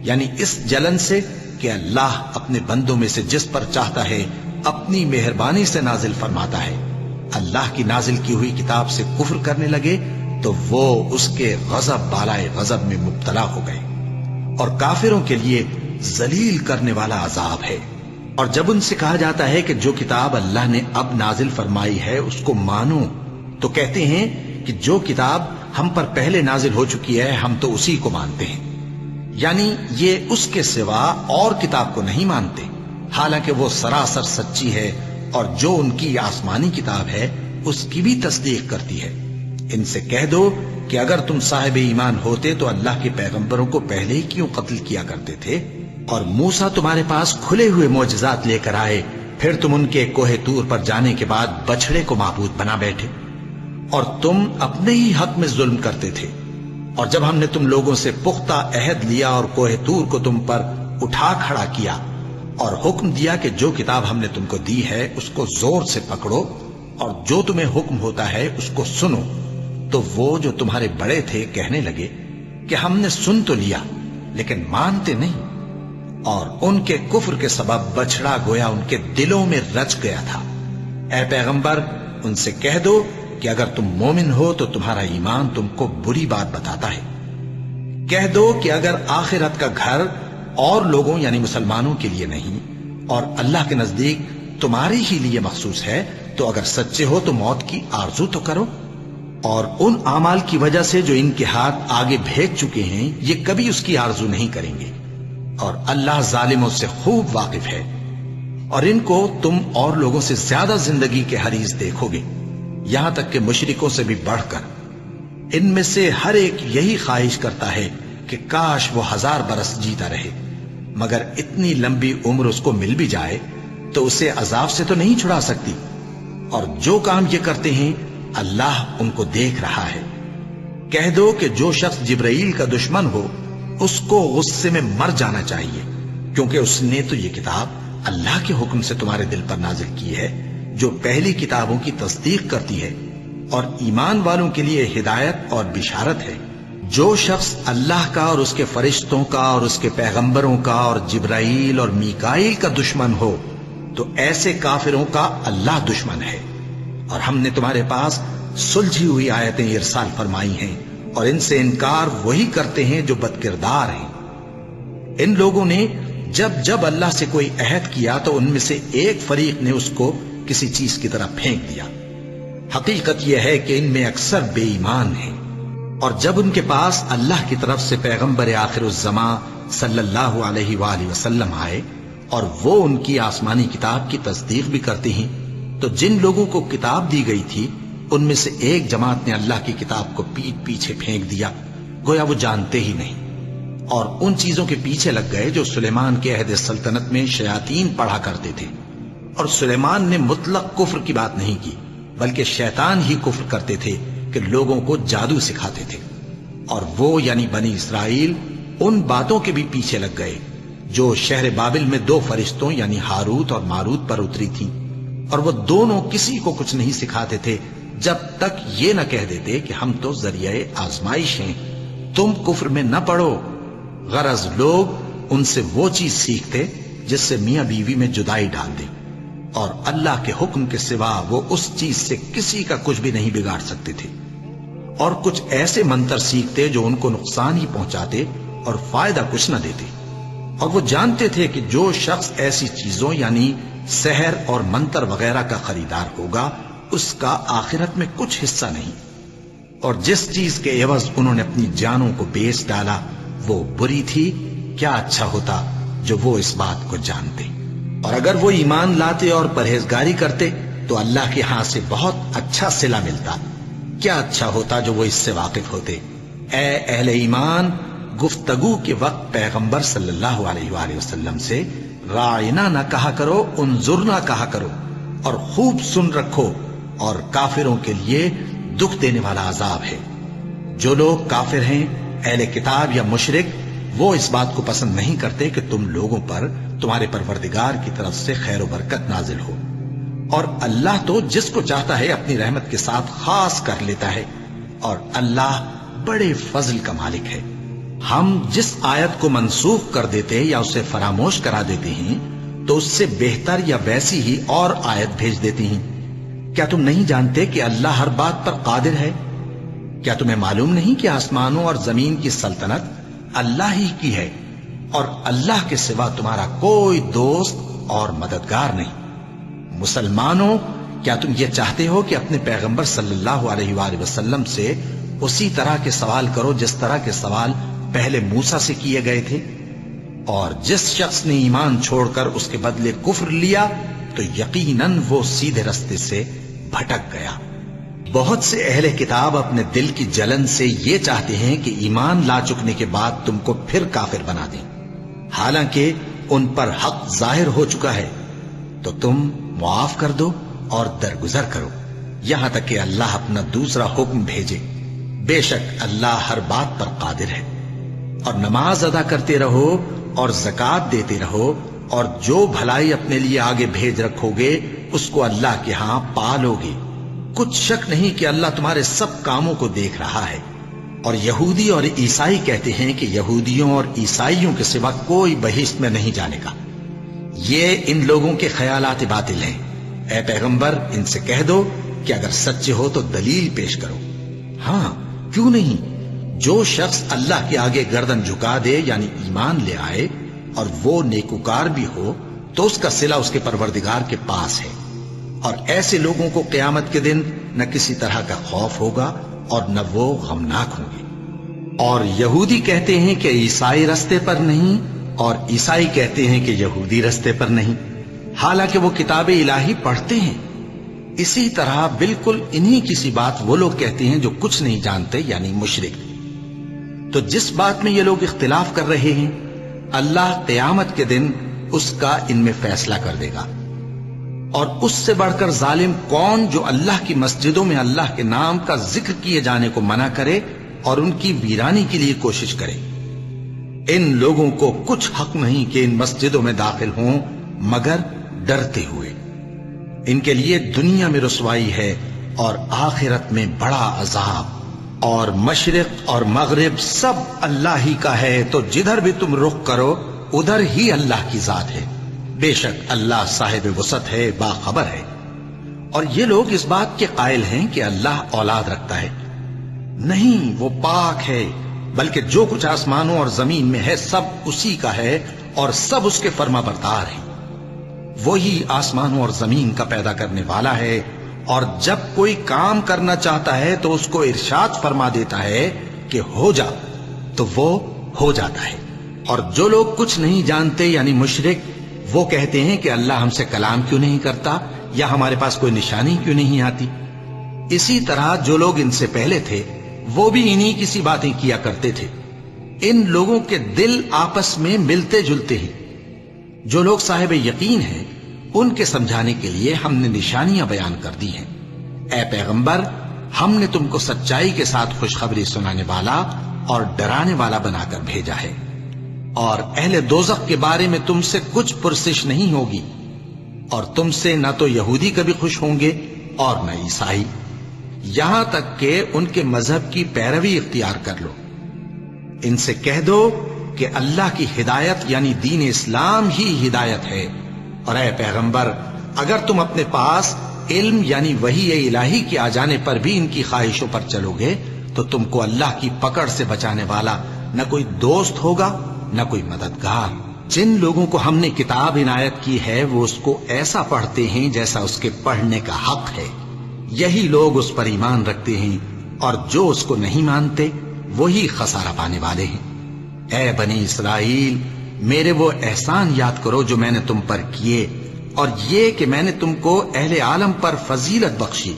یعنی اس جلن سے کہ اللہ اپنے بندوں میں سے جس پر چاہتا ہے اپنی مہربانی سے نازل فرماتا ہے۔ اللہ کی نازل کی ہوئی کتاب سے کفر کرنے لگے تو وہ اس کے غضب بالائے غضب میں مبتلا ہو گئے، اور کافروں کے لیے ذلیل کرنے والا عذاب ہے۔ اور جب ان سے کہا جاتا ہے کہ جو کتاب اللہ نے اب نازل فرمائی ہے اس کو مانو، تو کہتے ہیں کہ جو کتاب ہم پر پہلے نازل ہو چکی ہے ہم تو اسی کو مانتے ہیں، یعنی یہ اس کے سوا اور کتاب کو نہیں مانتے، حالانکہ وہ سراسر سچی ہے، اور جو ان کی آسمانی کتاب ہے اس کی بھی تصدیق کرتی ہے۔ ان سے کہہ دو کہ اگر تم صاحب ایمان ہوتے تو اللہ کے پیغمبروں کو پہلے ہی کیوں قتل کیا کرتے تھے؟ اور موسیٰ تمہارے پاس کھلے ہوئے معجزات لے کر آئے، پھر تم ان کے کوہ طور پر جانے کے بعد بچڑے کو معبود بنا بیٹھے، اور تم اپنے ہی حق میں ظلم کرتے تھے۔ اور جب ہم نے تم لوگوں سے پختہ عہد لیا اور کوہ طور کو تم پر اٹھا کھڑا کیا اور حکم دیا کہ جو کتاب ہم نے تم کو دی ہے اس کو زور سے پکڑو اور جو تمہیں حکم ہوتا ہے اس کو سنو، تو وہ جو تمہارے بڑے تھے کہنے لگے کہ ہم نے سن تو لیا لیکن مانتے نہیں، اور ان کے کفر کے سبب بچڑا گویا ان کے دلوں میں رچ گیا تھا۔ اے پیغمبر ان سے کہہ دو کہ اگر تم مومن ہو تو تمہارا ایمان تم کو بری بات بتاتا ہے۔ کہہ دو کہ اگر آخرت کا گھر اور لوگوں یعنی مسلمانوں کے لیے نہیں اور اللہ کے نزدیک تمہارے ہی لیے مخصوص ہے تو اگر سچے ہو تو موت کی آرزو تو کرو، اور ان اعمال کی وجہ سے جو ان کے ہاتھ آگے بھیج چکے ہیں یہ کبھی اس کی آرزو نہیں کریں گے، اور اللہ ظالموں سے خوب واقف ہے۔ اور ان کو تم اور لوگوں سے زیادہ زندگی کے حریص دیکھو گے، یہاں تک کہ مشرکوں سے بھی بڑھ کر۔ ان میں سے ہر ایک یہی خواہش کرتا ہے کہ کاش وہ 1000 برس جیتا رہے، مگر اتنی لمبی عمر اس کو مل بھی جائے تو اسے عذاب سے تو نہیں چھڑا سکتی، اور جو کام یہ کرتے ہیں اللہ ان کو دیکھ رہا ہے۔ کہہ دو کہ جو شخص جبرائیل کا دشمن ہو اس کو غصے میں مر جانا چاہیے، کیونکہ اس نے تو یہ کتاب اللہ کے حکم سے تمہارے دل پر نازل کی ہے جو پہلی کتابوں کی تصدیق کرتی ہے، اور ایمان والوں کے لیے ہدایت اور بشارت ہے۔ جو شخص اللہ کا اور اس کے فرشتوں کا اور اس کے پیغمبروں کا اور جبرائیل اور میکائیل کا دشمن ہو تو ایسے کافروں کا اللہ دشمن ہے۔ اور ہم نے تمہارے پاس سلجھی ہوئی آیتیں ارسال فرمائی ہیں، اور ان سے انکار وہی کرتے ہیں جو بد کردار ہیں۔ ان لوگوں نے جب جب اللہ سے کوئی عہد کیا تو ان میں سے ایک فریق نے اس کو کسی چیز کی طرح پھینک دیا۔ حقیقت یہ ہے کہ ان میں اکثر بے ایمان ہیں، اور جب ان کے پاس اللہ کی طرف سے پیغمبر آخر الزماں صلی اللہ علیہ وآلہ وسلم آئے اور وہ ان کی آسمانی کتاب کی تصدیق بھی کرتے ہیں، تو جن لوگوں کو کتاب دی گئی تھی ان میں سے ایک جماعت نے اللہ کی کتاب کو پیٹ پیچھے پھینک دیا، گویا وہ جانتے ہی نہیں، اور ان چیزوں کے پیچھے لگ گئے جو سلیمان کے عہد سلطنت میں شیاطین پڑھا کرتے تھے۔ اور سلیمان نے مطلق کفر کی بات نہیں کی، بلکہ شیطان ہی کفر کرتے تھے کہ لوگوں کو جادو سکھاتے تھے، اور وہ یعنی بنی اسرائیل ان باتوں کے بھی پیچھے لگ گئے جو شہر بابل میں 2 فرشتوں یعنی ہاروت اور ماروت پر اتری تھیں، اور وہ دونوں کسی کو کچھ نہیں سکھاتے تھے جب تک یہ نہ کہہ دیتے کہ ہم تو ذریعہ آزمائش ہیں، تم کفر میں نہ پڑو۔ غرض لوگ ان سے وہ چیز سیکھتے جس سے میاں بیوی میں جدائی ڈال دے، اور اللہ کے حکم کے سوا وہ اس چیز سے کسی کا کچھ بھی نہیں بگاڑ سکتے تھے، اور کچھ ایسے منتر سیکھتے جو ان کو نقصان ہی پہنچاتے اور فائدہ کچھ نہ دیتے، اور وہ جانتے تھے کہ جو شخص ایسی چیزوں یعنی سحر اور منتر وغیرہ کا خریدار ہوگا اس کا آخرت میں کچھ حصہ نہیں، اور جس چیز کے عوض انہوں نے اپنی جانوں کو بیچ ڈالا وہ بری تھی۔ کیا اچھا ہوتا جو وہ اس بات کو جانتے، اور اگر وہ ایمان لاتے اور پرہیزگاری کرتے تو اللہ کے ہاں سے بہت اچھا صلہ ملتا۔ کیا اچھا ہوتا جو وہ اس سے واقف ہوتے۔ اے اہل ایمان، گفتگو کے وقت پیغمبر صلی اللہ علیہ وآلہ وسلم سے راعنا نہ کہا کرو، انظرنا کہا کرو، اور خوب سن رکھو، اور کافروں کے لیے دکھ دینے والا عذاب ہے۔ جو لوگ کافر ہیں، اہل کتاب یا مشرک، وہ اس بات کو پسند نہیں کرتے کہ تم لوگوں پر تمہارے پروردگار کی طرف سے خیر و برکت نازل ہو، اور اللہ تو جس کو چاہتا ہے اپنی رحمت کے ساتھ خاص کر لیتا ہے، اور اللہ بڑے فضل کا مالک ہے۔ ہم جس آیت کو منسوخ کر دیتے یا اسے فراموش کرا دیتے ہیں تو اس سے بہتر یا ویسی ہی اور آیت بھیج دیتی ہیں۔ کیا تم نہیں جانتے کہ اللہ ہر بات پر قادر ہے؟ کیا تمہیں معلوم نہیں کہ آسمانوں اور زمین کی سلطنت اللہ ہی کی ہے، اور اللہ کے سوا تمہارا کوئی دوست اور مددگار نہیں؟ مسلمانوں، کیا تم یہ چاہتے ہو کہ اپنے پیغمبر صلی اللہ علیہ وآلہ وسلم سے اسی طرح کے سوال کرو جس طرح کے سوال پہلے موسیٰ سے کیے گئے تھے؟ اور جس شخص نے ایمان چھوڑ کر اس کے بدلے کفر لیا تو یقیناً وہ سیدھے رستے سے بھٹک گیا۔ بہت سے اہل کتاب اپنے دل کی جلن سے یہ چاہتے ہیں کہ ایمان لا چکنے کے بعد تم کو پھر کافر بنا دیں، حالانکہ ان پر حق ظاہر ہو چکا ہے، تو تم معاف کر دو اور درگزر کرو یہاں تک کہ اللہ اپنا دوسرا حکم بھیجے۔ بے شک اللہ ہر بات پر قادر ہے۔ اور نماز ادا کرتے رہو اور زکوٰۃ دیتے رہو، اور جو بھلائی اپنے لیے آگے بھیج رکھو گے اس کو اللہ کے ہاں پالو گے۔ کچھ شک نہیں کہ اللہ تمہارے سب کاموں کو دیکھ رہا ہے۔ اور یہودی اور عیسائی کہتے ہیں کہ یہودیوں اور عیسائیوں کے سوا کوئی بہشت میں نہیں جانے گا۔ یہ ان لوگوں کے خیالات باطل ہیں۔ اے پیغمبر، ان سے کہہ دو کہ اگر سچے ہو تو دلیل پیش کرو۔ ہاں، کیوں نہیں؟ جو شخص اللہ کے آگے گردن جھکا دے یعنی ایمان لے آئے اور وہ نیکوکار بھی ہو تو اس کا صلہ اس کے پروردگار کے پاس ہے، اور ایسے لوگوں کو قیامت کے دن نہ کسی طرح کا خوف ہوگا اور نہ وہ غمناک ہوں گے۔ اور یہودی کہتے ہیں کہ عیسائی رستے پر نہیں، اور عیسائی کہتے ہیں کہ یہودی رستے پر نہیں، حالانکہ وہ کتاب الہی پڑھتے ہیں۔ اسی طرح بالکل انہی کسی بات وہ لوگ کہتے ہیں جو کچھ نہیں جانتے یعنی مشرک۔ تو جس بات میں یہ لوگ اختلاف کر رہے ہیں اللہ قیامت کے دن اس کا ان میں فیصلہ کر دے گا۔ اور اس سے بڑھ کر ظالم کون جو اللہ کی مسجدوں میں اللہ کے نام کا ذکر کیے جانے کو منع کرے اور ان کی ویرانی کے لیے کوشش کرے؟ ان لوگوں کو کچھ حق نہیں کہ ان مسجدوں میں داخل ہوں مگر ڈرتے ہوئے۔ ان کے لیے دنیا میں رسوائی ہے اور آخرت میں بڑا عذاب۔ اور مشرق اور مغرب سب اللہ ہی کا ہے، تو جدھر بھی تم رخ کرو ادھر ہی اللہ کی ذات ہے۔ بے شک اللہ صاحب وسعت ہے، باخبر ہے۔ اور یہ لوگ اس بات کے قائل ہیں کہ اللہ اولاد رکھتا ہے۔ نہیں، وہ پاک ہے، بلکہ جو کچھ آسمانوں اور زمین میں ہے سب اسی کا ہے اور سب اس کے فرما بردار ہیں۔ وہی آسمانوں اور زمین کا پیدا کرنے والا ہے، اور جب کوئی کام کرنا چاہتا ہے تو اس کو ارشاد فرما دیتا ہے کہ ہو جا، تو وہ ہو جاتا ہے۔ اور جو لوگ کچھ نہیں جانتے یعنی مشرک، وہ کہتے ہیں کہ اللہ ہم سے کلام کیوں نہیں کرتا یا ہمارے پاس کوئی نشانی کیوں نہیں آتی۔ اسی طرح جو لوگ ان سے پہلے تھے وہ بھی انہی کسی باتیں کیا کرتے تھے۔ ان لوگوں کے دل آپس میں ملتے جلتے ہیں۔ جو لوگ صاحب یقین ہیں ان کے سمجھانے کے لیے ہم نے نشانیاں بیان کر دی ہیں۔ اے پیغمبر، ہم نے تم کو سچائی کے ساتھ خوشخبری سنانے والا اور ڈرانے والا بنا کر بھیجا ہے، اور اہل دوزخ کے بارے میں تم سے کچھ پرسش نہیں ہوگی، اور تم سے نہ تو یہودی کبھی خوش ہوں گے اور نہ عیسائی، یہاں تک کہ ان کے مذہب کی پیروی اختیار کر لو۔ ان سے کہہ دو کہ اللہ کی ہدایت یعنی دین اسلام ہی ہدایت ہے، اور اے پیغمبر، اگر تم اپنے پاس علم یعنی وحی الہی کے آ جانے پر بھی ان کی خواہشوں پر چلو گے تو تم کو اللہ کی پکڑ سے بچانے والا نہ کوئی دوست ہوگا نہ کوئی مددگار۔ جن لوگوں کو ہم نے کتاب عنایت کی ہے وہ اس کو ایسا پڑھتے ہیں جیسا اس کے پڑھنے کا حق ہے، یہی لوگ اس پر ایمان رکھتے ہیں، اور جو اس کو نہیں مانتے وہی خسارہ پانے والے ہیں۔ اے بنی اسرائیل، میرے وہ احسان یاد کرو جو میں نے تم پر کیے، اور یہ کہ میں نے تم کو اہل عالم پر فضیلت بخشی،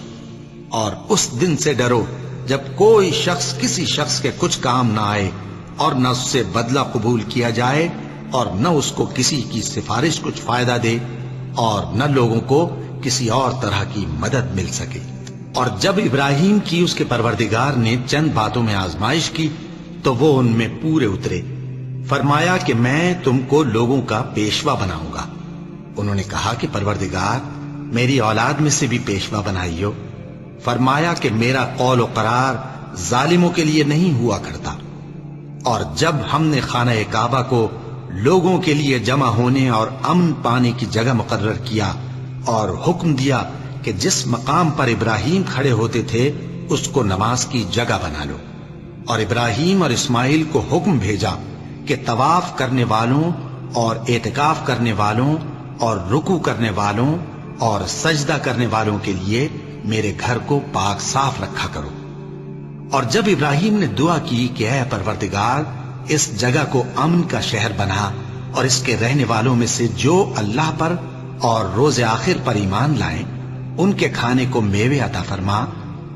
اور اس دن سے ڈرو جب کوئی شخص کسی شخص کے کچھ کام نہ آئے اور نہ اس سے بدلہ قبول کیا جائے، اور نہ اس کو کسی کی سفارش کچھ فائدہ دے، اور نہ لوگوں کو کسی اور طرح کی مدد مل سکے۔ اور جب ابراہیم کی اس کے پروردگار نے چند باتوں میں آزمائش کی تو وہ ان میں پورے اترے۔ فرمایا کہ میں تم کو لوگوں کا پیشوا بناؤں گا۔ انہوں نے کہا کہ پروردگار میری اولاد میں سے بھی پیشوا بنائیو۔ فرمایا کہ میرا قول و قرار ظالموں کے لیے نہیں ہوا کرتا۔ اور جب ہم نے خانہ کعبہ کو لوگوں کے لیے جمع ہونے اور امن پانے کی جگہ مقرر کیا اور حکم دیا کہ جس مقام پر ابراہیم کھڑے ہوتے تھے اس کو نماز کی جگہ بنا لو، اور ابراہیم اور اسماعیل کو حکم بھیجا کہ طواف کرنے والوں اور اعتکاف کرنے والوں اور رکوع کرنے والوں اور سجدہ کرنے والوں کے لیے میرے گھر کو پاک صاف رکھا کرو۔ اور جب ابراہیم نے دعا کی کہ اے پروردگار اس جگہ کو امن کا شہر بنا اور اس کے رہنے والوں میں سے جو اللہ پر اور روز آخر پر ایمان لائیں ان کے کھانے کو میوے عطا فرما،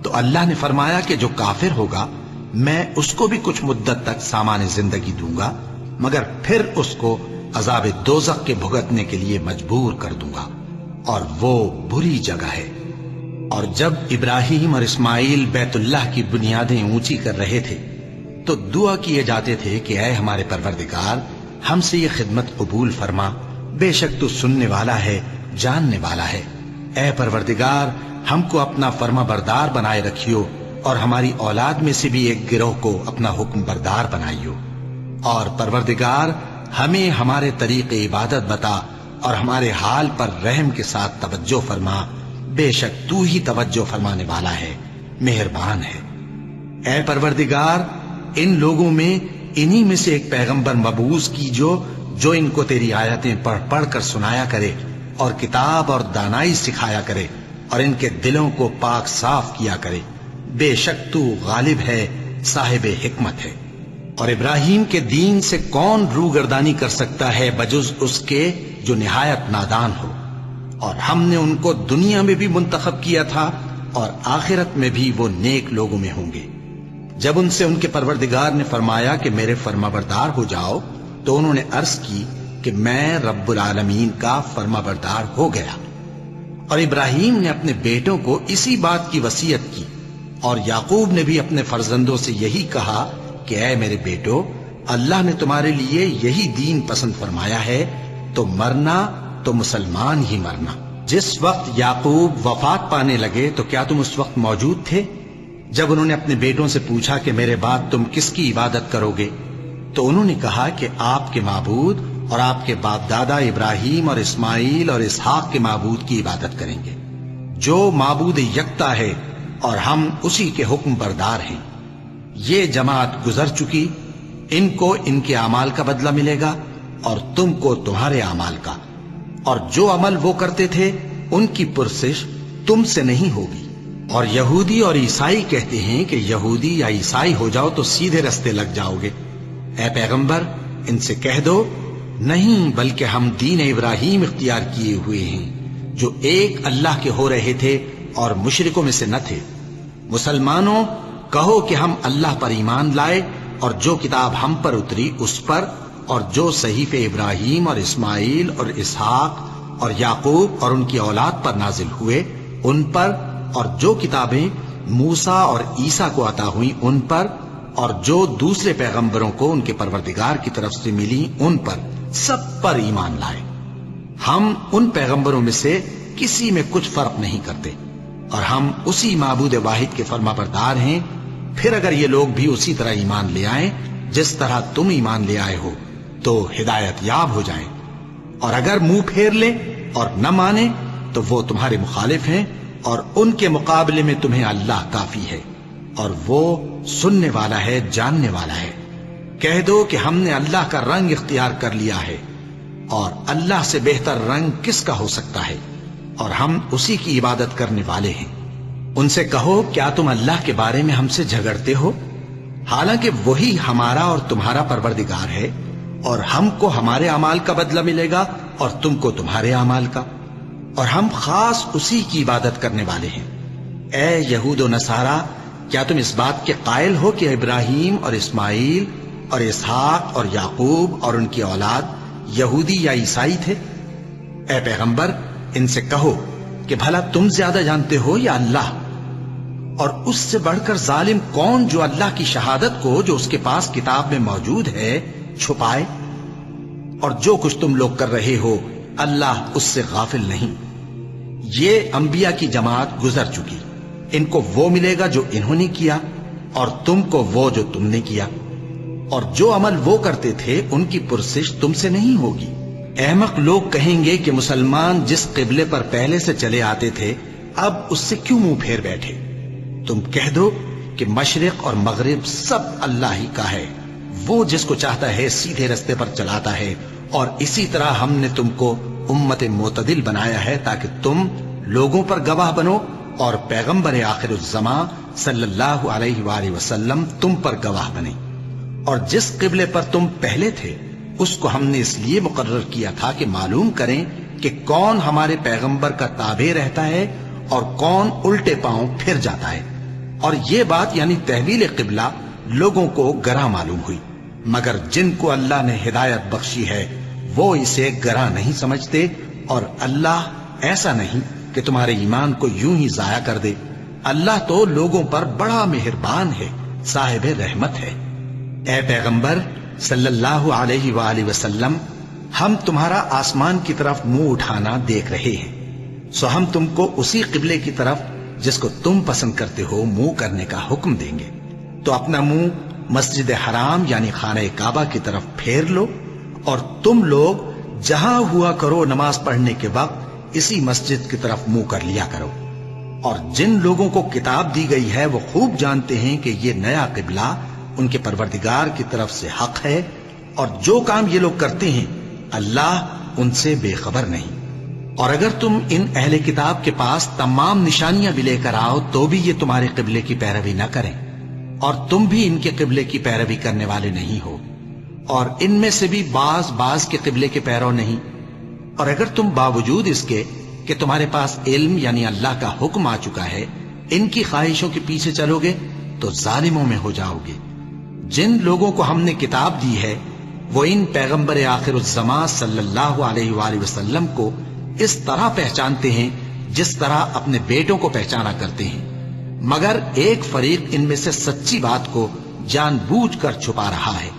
تو اللہ نے فرمایا کہ جو کافر ہوگا میں اس کو بھی کچھ مدت تک سامان زندگی دوں گا، مگر پھر اس کو عذاب دوزخ کے بھگتنے کے لیے مجبور کر دوں گا، اور وہ بری جگہ ہے۔ اور جب ابراہیم اور اسماعیل بیت اللہ کی بنیادیں اونچی کر رہے تھے تو دعا کیے جاتے تھے کہ اے ہمارے پروردگار ہم سے یہ خدمت قبول فرما، بے شک تو سننے والا ہے، جاننے والا ہے۔ اے پروردگار ہم کو اپنا فرما بردار بنائے رکھیو، اور ہماری اولاد میں سے بھی ایک گروہ کو اپنا حکم بردار بنائیو۔ اور پروردگار ہمیں ہمارے طریق عبادت بتا اور ہمارے حال پر رحم کے ساتھ توجہ فرما، بے شک تو ہی توجہ فرمانے والا ہے، مہربان ہے۔ اے پروردگار ان لوگوں میں انہی میں سے ایک پیغمبر مبعوث کیجو جو ان کو تیری آیتیں پڑھ پڑھ کر سنایا کرے اور کتاب اور دانائی سکھایا کرے اور ان کے دلوں کو پاک صاف کیا کرے، بے شک تو غالب ہے، صاحب حکمت ہے۔ اور ابراہیم کے دین سے کون روگردانی کر سکتا ہے بجز اس کے جو نہایت نادان ہو؟ اور ہم نے ان کو دنیا میں بھی منتخب کیا تھا اور آخرت میں بھی وہ نیک لوگوں میں ہوں گے۔ جب ان سے ان کے پروردگار نے فرمایا کہ میرے فرما بردار ہو جاؤ تو انہوں نے عرض کی کہ میں رب العالمین کا فرما بردار ہو گیا۔ اور ابراہیم نے اپنے بیٹوں کو اسی بات کی وصیت کی، اور یعقوب نے بھی اپنے فرزندوں سے یہی کہا کہ اے میرے بیٹو، اللہ نے تمہارے لیے یہی دین پسند فرمایا ہے، تو مرنا تو مسلمان ہی مرنا۔ جس وقت یعقوب وفات پانے لگے تو کیا تم اس وقت موجود تھے جب انہوں نے اپنے بیٹوں سے پوچھا کہ میرے بعد تم کس کی عبادت کرو گے؟ تو انہوں نے کہا کہ آپ کے معبود اور آپ کے باپ دادا ابراہیم اور اسماعیل اور اسحاق کے معبود کی عبادت کریں گے، جو معبود یکتا ہے اور ہم اسی کے حکم بردار ہیں۔ یہ جماعت گزر چکی، ان کو ان کے اعمال کا بدلہ ملے گا اور تم کو تمہارے اعمال کا، اور جو عمل وہ کرتے تھے ان کی پرسش تم سے نہیں ہوگی۔ اور یہودی اور عیسائی کہتے ہیں کہ یہودی یا عیسائی ہو جاؤ تو سیدھے رستے لگ جاؤ گے۔ اے پیغمبر ان سے کہہ دو نہیں، بلکہ ہم دین ابراہیم اختیار کیے ہوئے ہیں جو ایک اللہ کے ہو رہے تھے اور مشرکوں میں سے نہ تھے۔ مسلمانوں کہو کہ ہم اللہ پر ایمان لائے اور جو کتاب ہم پر اتری اس پر، اور جو صحیفے ابراہیم اور اسماعیل اور اسحاق اور یعقوب اور ان کی اولاد پر نازل ہوئے ان پر، اور جو کتابیں موسیٰ اور عیسیٰ کو عطا ہوئیں ان پر، اور جو دوسرے پیغمبروں کو ان کے پروردگار کی طرف سے ملی ان پر، سب پر ایمان لائے۔ ہم ان پیغمبروں میں سے کسی میں کچھ فرق نہیں کرتے، اور ہم اسی معبود واحد کے فرما بردار ہیں۔ پھر اگر یہ لوگ بھی اسی طرح ایمان لے آئیں جس طرح تم ایمان لے آئے ہو تو ہدایت یاب ہو جائیں، اور اگر منہ پھیر لیں اور نہ مانیں تو وہ تمہارے مخالف ہیں، اور ان کے مقابلے میں تمہیں اللہ کافی ہے، اور وہ سننے والا ہے، جاننے والا ہے۔ کہہ دو کہ ہم نے اللہ کا رنگ اختیار کر لیا ہے، اور اللہ سے بہتر رنگ کس کا ہو سکتا ہے، اور ہم اسی کی عبادت کرنے والے ہیں۔ ان سے کہو کیا تم اللہ کے بارے میں ہم سے جھگڑتے ہو، حالانکہ وہی ہمارا اور تمہارا پروردگار ہے، اور ہم کو ہمارے اعمال کا بدلہ ملے گا اور تم کو تمہارے اعمال کا، اور ہم خاص اسی کی عبادت کرنے والے ہیں۔ اے یہود و نصارا، کیا تم اس بات کے قائل ہو کہ ابراہیم اور اسماعیل اور اسحاق اور یعقوب اور ان کی اولاد یہودی یا عیسائی تھے؟ اے پیغمبر ان سے کہو کہ بھلا تم زیادہ جانتے ہو یا اللہ؟ اور اس سے بڑھ کر ظالم کون جو اللہ کی شہادت کو جو اس کے پاس کتاب میں موجود ہے چھپائے؟ اور جو کچھ تم لوگ کر رہے ہو اللہ اس سے غافل نہیں۔ یہ انبیاء کی جماعت گزر چکی، ان کو وہ ملے گا جو انہوں نے کیا، اور تم کو وہ جو تم نے کیا، اور جو عمل وہ کرتے تھے ان کی پرسش تم سے نہیں ہوگی۔ احمق لوگ کہیں گے کہ مسلمان جس قبلے پر پہلے سے چلے آتے تھے اب اس سے کیوں منہ پھیر بیٹھے؟ تم کہہ دو کہ مشرق اور مغرب سب اللہ ہی کا ہے، وہ جس کو چاہتا ہے سیدھے رستے پر چلاتا ہے، اور اسی طرح ہم نے تم کو امت معتدل بنایا ہے تاکہ تم لوگوں پر گواہ بنو، اور پیغمبر آخر الزمان صلی اللہ علیہ وآلہ وسلم تم پر گواہ بنے۔ اور جس قبلے پر تم پہلے تھے اس کو ہم نے اس لیے مقرر کیا تھا کہ معلوم کریں کہ کون ہمارے پیغمبر کا تابع رہتا ہے اور کون الٹے پاؤں پھر جاتا ہے۔ اور یہ بات یعنی تحویل قبلہ لوگوں کو گراں معلوم ہوئی، مگر جن کو اللہ نے ہدایت بخشی ہے وہ اسے گراں نہیں سمجھتے، اور اللہ ایسا نہیں کہ تمہارے ایمان کو یوں ہی ضائع کر دے۔ اللہ تو لوگوں پر بڑا مہربان ہے، صاحب رحمت ہے۔ اے پیغمبر صلی اللہ علیہ وآلہ وسلم، ہم تمہارا آسمان کی طرف منہ اٹھانا دیکھ رہے ہیں، سو ہم تم کو اسی قبلے کی طرف جس کو تم پسند کرتے ہو منہ کرنے کا حکم دیں گے۔ تو اپنا منہ مسجد حرام یعنی خانہ کعبہ کی طرف پھیر لو، اور تم لوگ جہاں ہوا کرو نماز پڑھنے کے وقت اسی مسجد کی طرف منہ کر لیا کرو۔ اور جن لوگوں کو کتاب دی گئی ہے وہ خوب جانتے ہیں کہ یہ نیا قبلہ ان کے پروردگار کی طرف سے حق ہے، اور جو کام یہ لوگ کرتے ہیں اللہ ان سے بے خبر نہیں۔ اور اگر تم ان اہل کتاب کے پاس تمام نشانیاں بھی لے کر آؤ تو بھی یہ تمہارے قبلے کی پیروی نہ کریں، اور تم بھی ان کے قبلے کی پیروی کرنے والے نہیں ہو، اور ان میں سے بھی بعض کے قبلے کے پیرو نہیں۔ اور اگر تم باوجود اس کے کہ تمہارے پاس علم یعنی اللہ کا حکم آ چکا ہے ان کی خواہشوں کے پیچھے چلو گے تو ظالموں میں ہو جاؤ گے۔ جن لوگوں کو ہم نے کتاب دی ہے وہ ان پیغمبر آخر الزمان صلی اللہ علیہ وآلہ وسلم کو اس طرح پہچانتے ہیں جس طرح اپنے بیٹوں کو پہچانا کرتے ہیں، مگر ایک فریق ان میں سے سچی بات کو جان بوجھ کر چھپا رہا ہے۔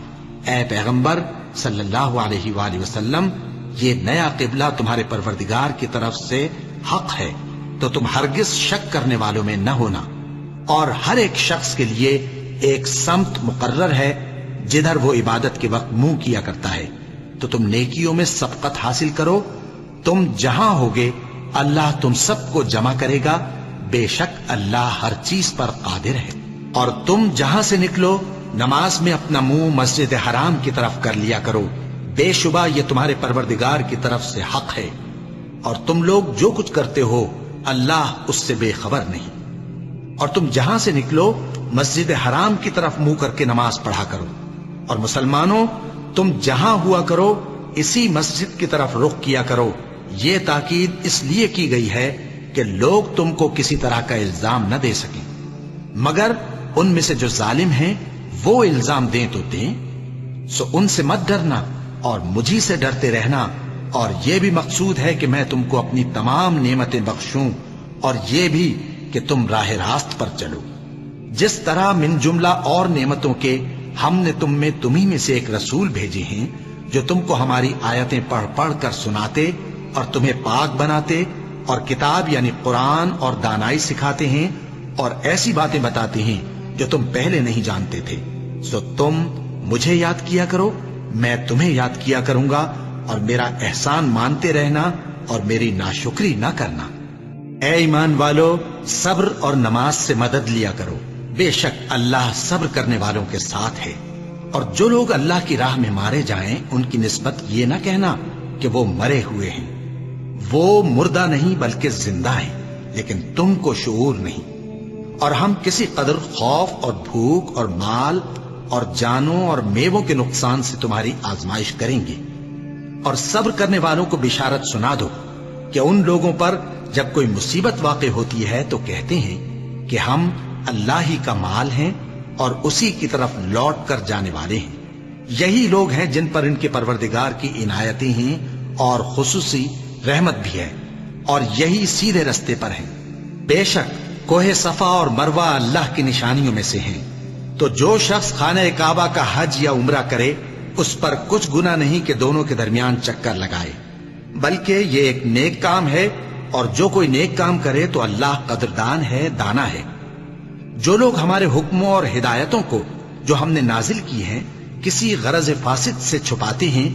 اے پیغمبر صلی اللہ علیہ وآلہ وسلم، یہ نیا قبلہ تمہارے پروردگار کی طرف سے حق ہے، تو تم ہرگز شک کرنے والوں میں نہ ہونا، اور ہر ایک شخص کے لیے ایک سمت مقرر ہے جدھر وہ عبادت کے وقت منہ کیا کرتا ہے، تو تم نیکیوں میں سبقت حاصل کرو۔ تم جہاں ہوگے اللہ تم سب کو جمع کرے گا، بے شک اللہ ہر چیز پر قادر ہے۔ اور تم جہاں سے نکلو نماز میں اپنا منہ مسجد حرام کی طرف کر لیا کرو، بے شبہ یہ تمہارے پروردگار کی طرف سے حق ہے، اور تم لوگ جو کچھ کرتے ہو اللہ اس سے بے خبر نہیں۔ اور تم جہاں سے نکلو مسجد حرام کی طرف منہ کر کے نماز پڑھا کرو، اور مسلمانوں تم جہاں ہوا کرو اسی مسجد کی طرف رخ کیا کرو۔ یہ تاکید اس لیے کی گئی ہے کہ لوگ تم کو کسی طرح کا الزام نہ دے سکیں، مگر ان میں سے جو ظالم ہیں وہ الزام دیں تو دیں، سو ان سے مت ڈرنا اور مجھی سے ڈرتے رہنا، اور یہ بھی مقصود ہے کہ میں تم کو اپنی تمام نعمتیں بخشوں، اور یہ بھی کہ تم راہ راست پر چلو۔ جس طرح من جملہ اور نعمتوں کے ہم نے تمہیں میں سے ایک رسول بھیجے ہیں جو تم کو ہماری آیتیں پڑھ پڑھ کر سناتے اور تمہیں پاک بناتے، اور کتاب یعنی قرآن اور دانائی سکھاتے ہیں، اور ایسی باتیں بتاتے ہیں جو تم پہلے نہیں جانتے تھے، سو تم مجھے یاد کیا کرو، میں تمہیں یاد کیا کروں گا، اور میرا احسان مانتے رہنا اور میری ناشکری نہ کرنا۔ اے ایمان والو، صبر اور نماز سے مدد لیا کرو، بے شک اللہ صبر کرنے والوں کے ساتھ ہے۔ اور جو لوگ اللہ کی راہ میں مارے جائیں ان کی نسبت یہ نہ کہنا کہ وہ مرے ہوئے ہیں، وہ مردہ نہیں بلکہ زندہ ہیں، لیکن تم کو شعور نہیں۔ اور ہم کسی قدر خوف اور بھوک اور مال اور جانوں اور میووں کے نقصان سے تمہاری آزمائش کریں گے، اور صبر کرنے والوں کو بشارت سنا دو کہ ان لوگوں پر جب کوئی مصیبت واقع ہوتی ہے تو کہتے ہیں کہ ہم اللہ ہی کا مال ہیں اور اسی کی طرف لوٹ کر جانے والے ہیں۔ یہی لوگ ہیں جن پر ان کے پروردگار کی عنایتیں ہیں اور خصوصی رحمت بھی ہے، اور یہی سیدھے رستے پر ہیں۔ بے شک کوہ صفا اور مروہ اللہ کی نشانیوں میں سے ہیں، تو جو شخص خانہ کعبہ کا حج یا عمرہ کرے اس پر کچھ گناہ نہیں کہ دونوں کے درمیان چکر لگائے، بلکہ یہ ایک نیک کام ہے، اور جو کوئی نیک کام کرے تو اللہ قدردان ہے، دانا ہے۔ جو لوگ ہمارے حکموں اور ہدایتوں کو جو ہم نے نازل کی ہیں کسی غرض فاسد سے چھپاتے ہیں،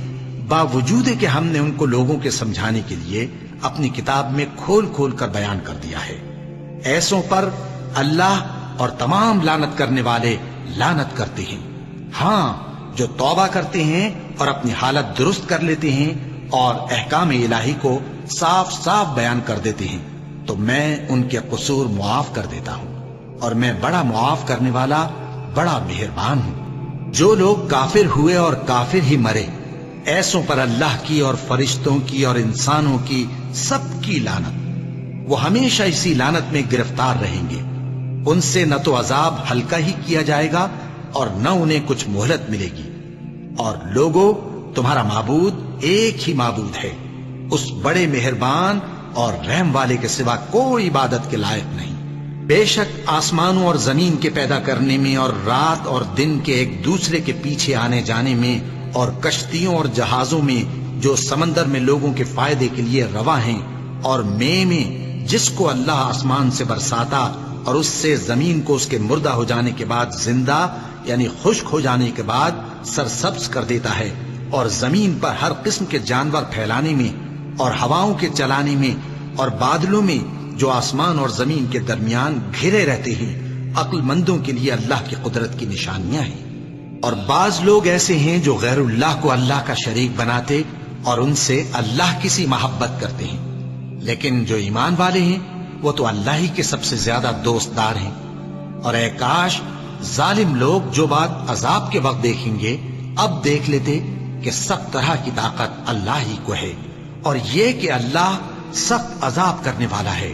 باوجود کہ ہم نے ان کو لوگوں کے سمجھانے کے لیے اپنی کتاب میں کھول کھول کر بیان کر دیا ہے، ایسوں پر اللہ اور تمام لعنت کرنے والے لعنت کرتے ہیں۔ ہاں، جو توبہ کرتے ہیں اور اپنی حالت درست کر لیتے ہیں اور احکام الہی کو صاف صاف بیان کر دیتے ہیں تو میں ان کے قصور معاف کر دیتا ہوں، اور میں بڑا معاف کرنے والا، بڑا مہربان ہوں۔ جو لوگ کافر ہوئے اور کافر ہی مرے، ایسوں پر اللہ کی اور فرشتوں کی اور انسانوں کی سب کی لعنت، وہ ہمیشہ اسی لعنت میں گرفتار رہیں گے۔ ان سے نہ تو عذاب ہلکا ہی کیا جائے گا اور نہ انہیں کچھ مہلت ملے گی۔ اور لوگوں، تمہارا معبود ایک ہی معبود ہے، اس بڑے مہربان اور رحم والے کے سوا کوئی عبادت کے لائق نہیں۔ بے شک آسمانوں اور زمین کے پیدا کرنے میں اور رات اور دن کے ایک دوسرے کے پیچھے آنے جانے میں اور کشتیوں اور جہازوں میں جو سمندر میں لوگوں کے فائدے کے لیے رواں ہیں، اور میں جس کو اللہ آسمان سے برساتا اور اس سے زمین کو اس کے مردہ ہو جانے کے بعد زندہ یعنی خشک ہو جانے کے بعد سرسبز کر دیتا ہے، اور زمین پر ہر قسم کے جانور پھیلانے میں اور ہواؤں کے چلانے میں اور بادلوں میں جو آسمان اور زمین کے درمیان گھرے رہتے ہیں، عقل مندوں کے لیے اللہ کی قدرت کی نشانیاں ہیں۔ اور بعض لوگ ایسے ہیں جو غیر اللہ کو اللہ کا شریک بناتے اور ان سے اللہ کی سی محبت کرتے ہیں، لیکن جو ایمان والے ہیں وہ تو اللہ ہی کے سب سے زیادہ دوست دار ہیں۔ اور اے کاش ظالم لوگ جو بات عذاب کے وقت دیکھیں گے اب دیکھ لیتے کہ سب طرح کی طاقت اللہ ہی کو ہے، اور یہ کہ اللہ سخت عذاب کرنے والا ہے۔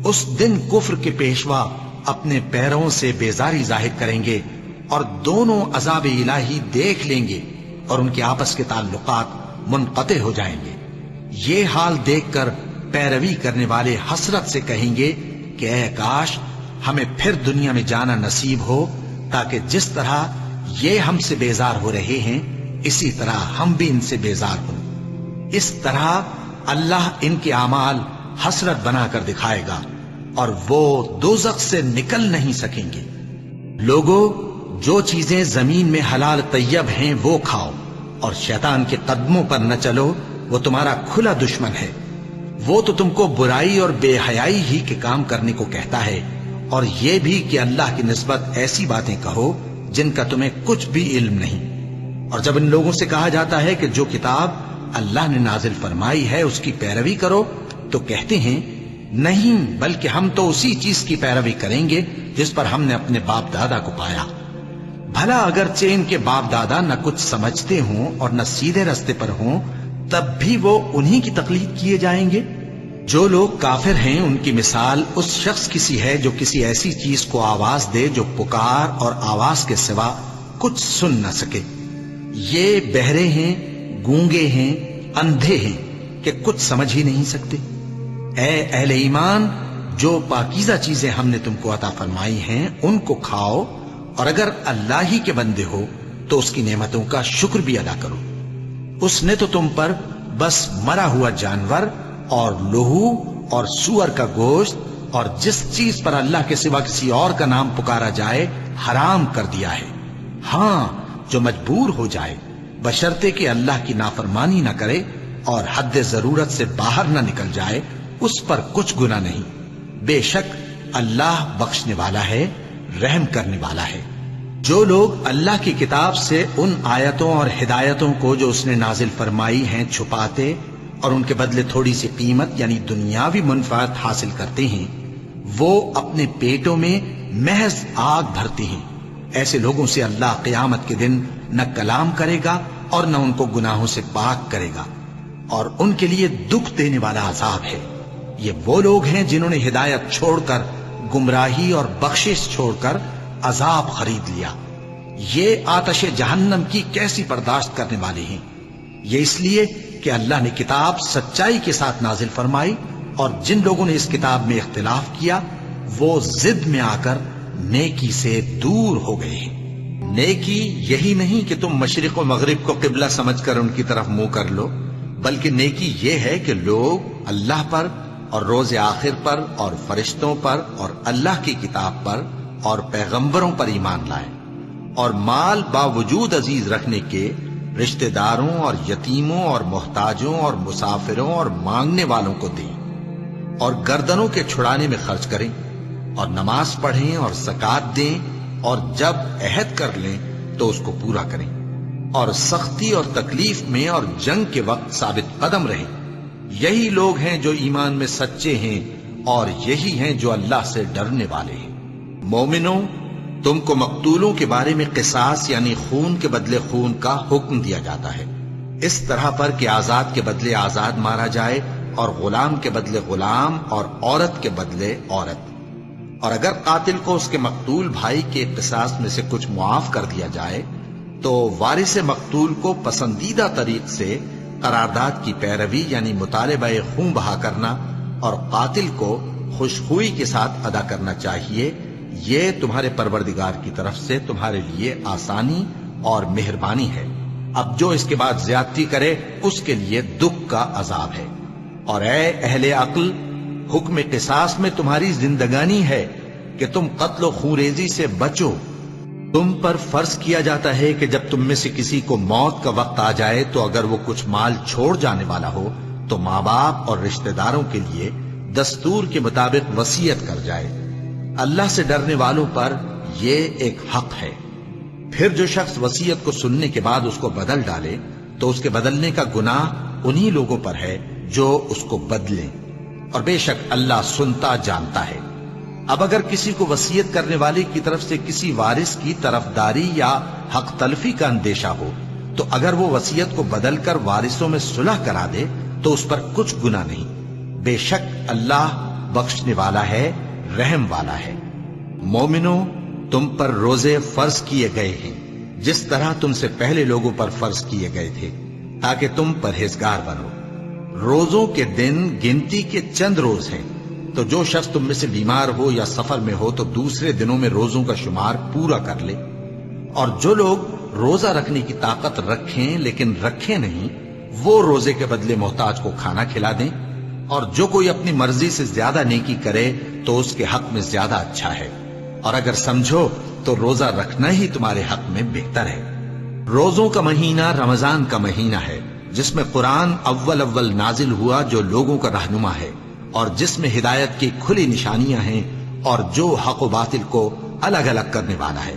اس دن کفر کے پیشوا اپنے پیروں سے بیزاری ظاہر کریں گے اور دونوں عذاب الہی دیکھ لیں گے اور ان کے آپس کے تعلقات منقطع ہو جائیں گے۔ یہ حال دیکھ کر پیروی کرنے والے حسرت سے کہیں گے کہ اے کاش ہمیں پھر دنیا میں جانا نصیب ہو، تاکہ جس طرح یہ ہم سے بیزار ہو رہے ہیں اسی طرح ہم بھی ان سے بیزار ہوں۔ اس طرح اللہ ان کے اعمال حسرت بنا کر دکھائے گا اور وہ دوزخ سے نکل نہیں سکیں گے۔ لوگوں، جو چیزیں زمین میں حلال طیب ہیں وہ کھاؤ، اور شیطان کے قدموں پر نہ چلو، وہ تمہارا کھلا دشمن ہے۔ وہ تو تم کو برائی اور بے حیائی ہی کے کام کرنے کو کہتا ہے، اور یہ بھی کہ اللہ کی نسبت ایسی باتیں کہو جن کا تمہیں کچھ بھی علم نہیں۔ اور جب ان لوگوں سے کہا جاتا ہے کہ جو کتاب اللہ نے نازل فرمائی ہے اس کی پیروی کرو، تو کہتے ہیں نہیں، بلکہ ہم تو اسی چیز کی پیروی کریں گے جس پر ہم نے اپنے باپ دادا کو پایا۔ بھلا اگرچہ ان کے باپ دادا نہ کچھ سمجھتے ہوں اور نہ سیدھے رستے پر ہوں، تب بھی وہ انہی کی تقلید کیے جائیں گے۔ جو لوگ کافر ہیں ان کی مثال اس شخص کی سی ہے جو کسی ایسی چیز کو آواز دے جو پکار اور آواز کے سوا کچھ سن نہ سکے۔ یہ بہرے ہیں، گونگے ہیں، اندھے ہیں کہ کچھ سمجھ ہی نہیں سکتے۔ اے اہل ایمان، جو پاکیزہ چیزیں ہم نے تم کو عطا فرمائی ہیں ان کو کھاؤ، اور اگر اللہ ہی کے بندے ہو تو اس کی نعمتوں کا شکر بھی ادا کرو۔ اس نے تو تم پر بس مرا ہوا جانور اور لہو اور سور کا گوشت اور جس چیز پر اللہ کے سوا کسی اور کا نام پکارا جائے حرام کر دیا ہے۔ ہاں، جو مجبور ہو جائے بشرطے کہ اللہ کی نافرمانی نہ کرے اور حد ضرورت سے باہر نہ نکل جائے، اس پر کچھ گناہ نہیں۔ بے شک اللہ بخشنے والا ہے، رحم کرنے والا ہے۔ جو لوگ اللہ کی کتاب سے ان آیتوں اور ہدایتوں کو جو اس نے نازل فرمائی ہیں چھپاتے اور ان کے بدلے تھوڑی سی قیمت یعنی دنیاوی منفعت حاصل کرتے ہیں، وہ اپنے پیٹوں میں محض آگ بھرتے ہیں۔ ایسے لوگوں سے اللہ قیامت کے دن نہ کلام کرے گا اور نہ ان کو گناہوں سے پاک کرے گا، اور ان کے لیے دکھ دینے والا عذاب ہے۔ یہ وہ لوگ ہیں جنہوں نے ہدایت چھوڑ کر گمراہی اور بخشش چھوڑ کر عذاب خرید لیا۔ یہ آتش جہنم کی کیسی برداشت کرنے والے ہیں۔ یہ اس لیے کہ اللہ نے کتاب سچائی کے ساتھ نازل فرمائی، اور جن لوگوں نے اس کتاب میں اختلاف کیا وہ ضد میں آ کر نیکی سے دور ہو گئے ہیں۔ نیکی یہی نہیں کہ تم مشرق و مغرب کو قبلہ سمجھ کر ان کی طرف منہ کر لو، بلکہ نیکی یہ ہے کہ لوگ اللہ پر اور روز آخر پر اور فرشتوں پر اور اللہ کی کتاب پر اور پیغمبروں پر ایمان لائیں، اور مال باوجود عزیز رکھنے کے رشتہ داروں اور یتیموں اور محتاجوں اور مسافروں اور مانگنے والوں کو دیں، اور گردنوں کے چھڑانے میں خرچ کریں، اور نماز پڑھیں اور زکوٰۃ دیں، اور جب عہد کر لیں تو اس کو پورا کریں، اور سختی اور تکلیف میں اور جنگ کے وقت ثابت قدم رہیں۔ یہی لوگ ہیں جو ایمان میں سچے ہیں، اور یہی ہیں جو اللہ سے ڈرنے والے ہیں۔ مومنوں، تم کو مقتولوں کے بارے میں قصاص یعنی خون کے بدلے خون کا حکم دیا جاتا ہے، اس طرح پر کہ آزاد کے بدلے آزاد مارا جائے، اور غلام کے بدلے غلام، اور عورت کے بدلے عورت۔ اور اگر قاتل کو اس کے مقتول بھائی کے قصاص میں سے کچھ معاف کر دیا جائے تو وارث مقتول کو پسندیدہ طریق سے قرارداد کی پیروی یعنی مطالبہ خون بہا کرنا اور قاتل کو خوشخوئی کے ساتھ ادا کرنا چاہیے۔ یہ تمہارے پروردگار کی طرف سے تمہارے لیے آسانی اور مہربانی ہے۔ اب جو اس کے بعد زیادتی کرے اس کے لیے دکھ کا عذاب ہے۔ اور اے اہل عقل، حکم قصاص میں تمہاری زندگانی ہے کہ تم قتل و خونریزی سے بچو۔ تم پر فرض کیا جاتا ہے کہ جب تم میں سے کسی کو موت کا وقت آ جائے تو اگر وہ کچھ مال چھوڑ جانے والا ہو تو ماں باپ اور رشتہ داروں کے لیے دستور کے مطابق وصیت کر جائے۔ اللہ سے ڈرنے والوں پر یہ ایک حق ہے۔ پھر جو شخص وصیت کو سننے کے بعد اس کو بدل ڈالے تو اس کے بدلنے کا گناہ انہی لوگوں پر ہے جو اس کو بدلیں، اور بے شک اللہ سنتا جانتا ہے۔ اب اگر کسی کو وصیت کرنے والے کی طرف سے کسی وارث کی طرفداری یا حق تلفی کا اندیشہ ہو تو اگر وہ وصیت کو بدل کر وارثوں میں صلح کرا دے تو اس پر کچھ گناہ نہیں، بے شک اللہ بخشنے والا ہے، رحم والا ہے۔ مومنوں، تم پر روزے فرض کیے گئے ہیں جس طرح تم سے پہلے لوگوں پر فرض کیے گئے تھے تاکہ تم پرہیزگار بنو۔ روزوں کے دن گنتی کے چند روز ہیں، تو جو شخص تم میں سے بیمار ہو یا سفر میں ہو تو دوسرے دنوں میں روزوں کا شمار پورا کر لے۔ اور جو لوگ روزہ رکھنے کی طاقت رکھیں لیکن رکھیں نہیں، وہ روزے کے بدلے محتاج کو کھانا کھلا دیں۔ اور جو کوئی اپنی مرضی سے زیادہ نیکی کرے تو اس کے حق میں زیادہ اچھا ہے، اور اگر سمجھو تو روزہ رکھنا ہی تمہارے حق میں بہتر ہے۔ روزوں کا مہینہ رمضان کا مہینہ ہے جس میں قرآن اول نازل ہوا، جو لوگوں کا رہنما ہے اور جس میں ہدایت کی کھلی نشانیاں ہیں اور جو حق و باطل کو الگ الگ کرنے والا ہے۔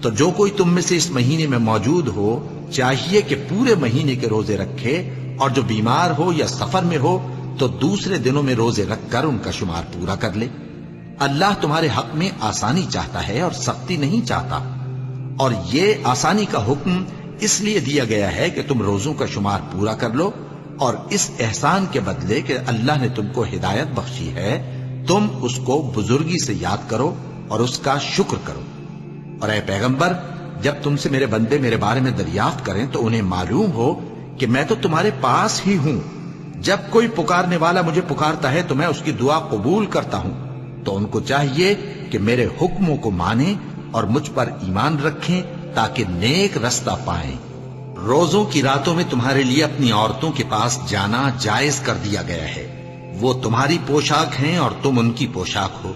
تو جو کوئی تم میں سے اس مہینے میں موجود ہو چاہیے کہ پورے مہینے کے روزے رکھے، اور جو بیمار ہو یا سفر میں ہو تو دوسرے دنوں میں روزے رکھ کر ان کا شمار پورا کر لے۔ اللہ تمہارے حق میں آسانی چاہتا ہے اور سختی نہیں چاہتا، اور یہ آسانی کا حکم اس لیے دیا گیا ہے کہ تم روزوں کا شمار پورا کر لو، اور اس احسان کے بدلے کہ اللہ نے تم کو ہدایت بخشی ہے تم اس کو بزرگی سے یاد کرو اور اس کا شکر کرو۔ اور اے پیغمبر، جب تم سے میرے بندے میرے بارے میں دریافت کریں تو انہیں معلوم ہو کہ میں تو تمہارے پاس ہی ہوں۔ جب کوئی پکارنے والا مجھے پکارتا ہے تو میں اس کی دعا قبول کرتا ہوں۔ تو ان کو چاہیے کہ میرے حکموں کو مانیں اور مجھ پر ایمان رکھیں تاکہ نیک رستہ پائیں۔ روزوں کی راتوں میں تمہارے لیے اپنی عورتوں کے پاس جانا جائز کر دیا گیا ہے، وہ تمہاری پوشاک ہیں اور تم ان کی پوشاک ہو۔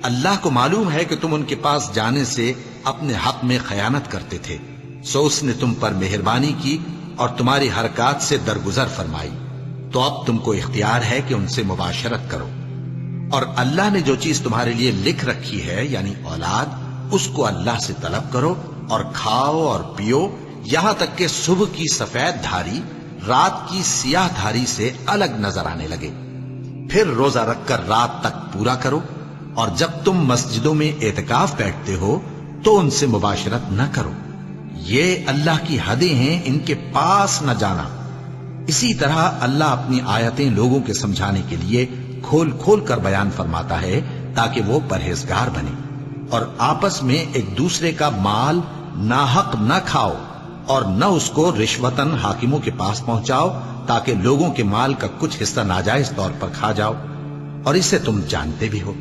اللہ کو معلوم ہے کہ تم ان کے پاس جانے سے اپنے حق میں خیانت کرتے تھے، سو اس نے تم پر مہربانی کی اور تمہاری حرکات سے درگزر فرمائی، تو اب تم کو اختیار ہے کہ ان سے مباشرت کرو۔ اور اللہ نے جو چیز تمہارے لیے لکھ رکھی ہے یعنی اولاد، اس کو اللہ سے طلب کرو اور کھاؤ اور پیو، یہاں تک کہ صبح کی سفید دھاری رات کی سیاہ دھاری سے الگ نظر آنے لگے۔ پھر روزہ رکھ کر رات تک پورا کرو، اور جب تم مسجدوں میں اعتکاف بیٹھتے ہو تو ان سے مباشرت نہ کرو، یہ اللہ کی حدیں ہیں، ان کے پاس نہ جانا۔ اسی طرح اللہ اپنی آیتیں لوگوں کے سمجھانے کے لیے کھول کھول کر بیان فرماتا ہے تاکہ وہ پرہیزگار بنے۔ اور آپس میں ایک دوسرے کا مال ناحق نہ کھاؤ، اور نہ اس کو رشوتاً حاکموں کے پاس پہنچاؤ تاکہ لوگوں کے مال کا کچھ حصہ ناجائز طور پر کھا جاؤ، اور اسے تم جانتے بھی ہو۔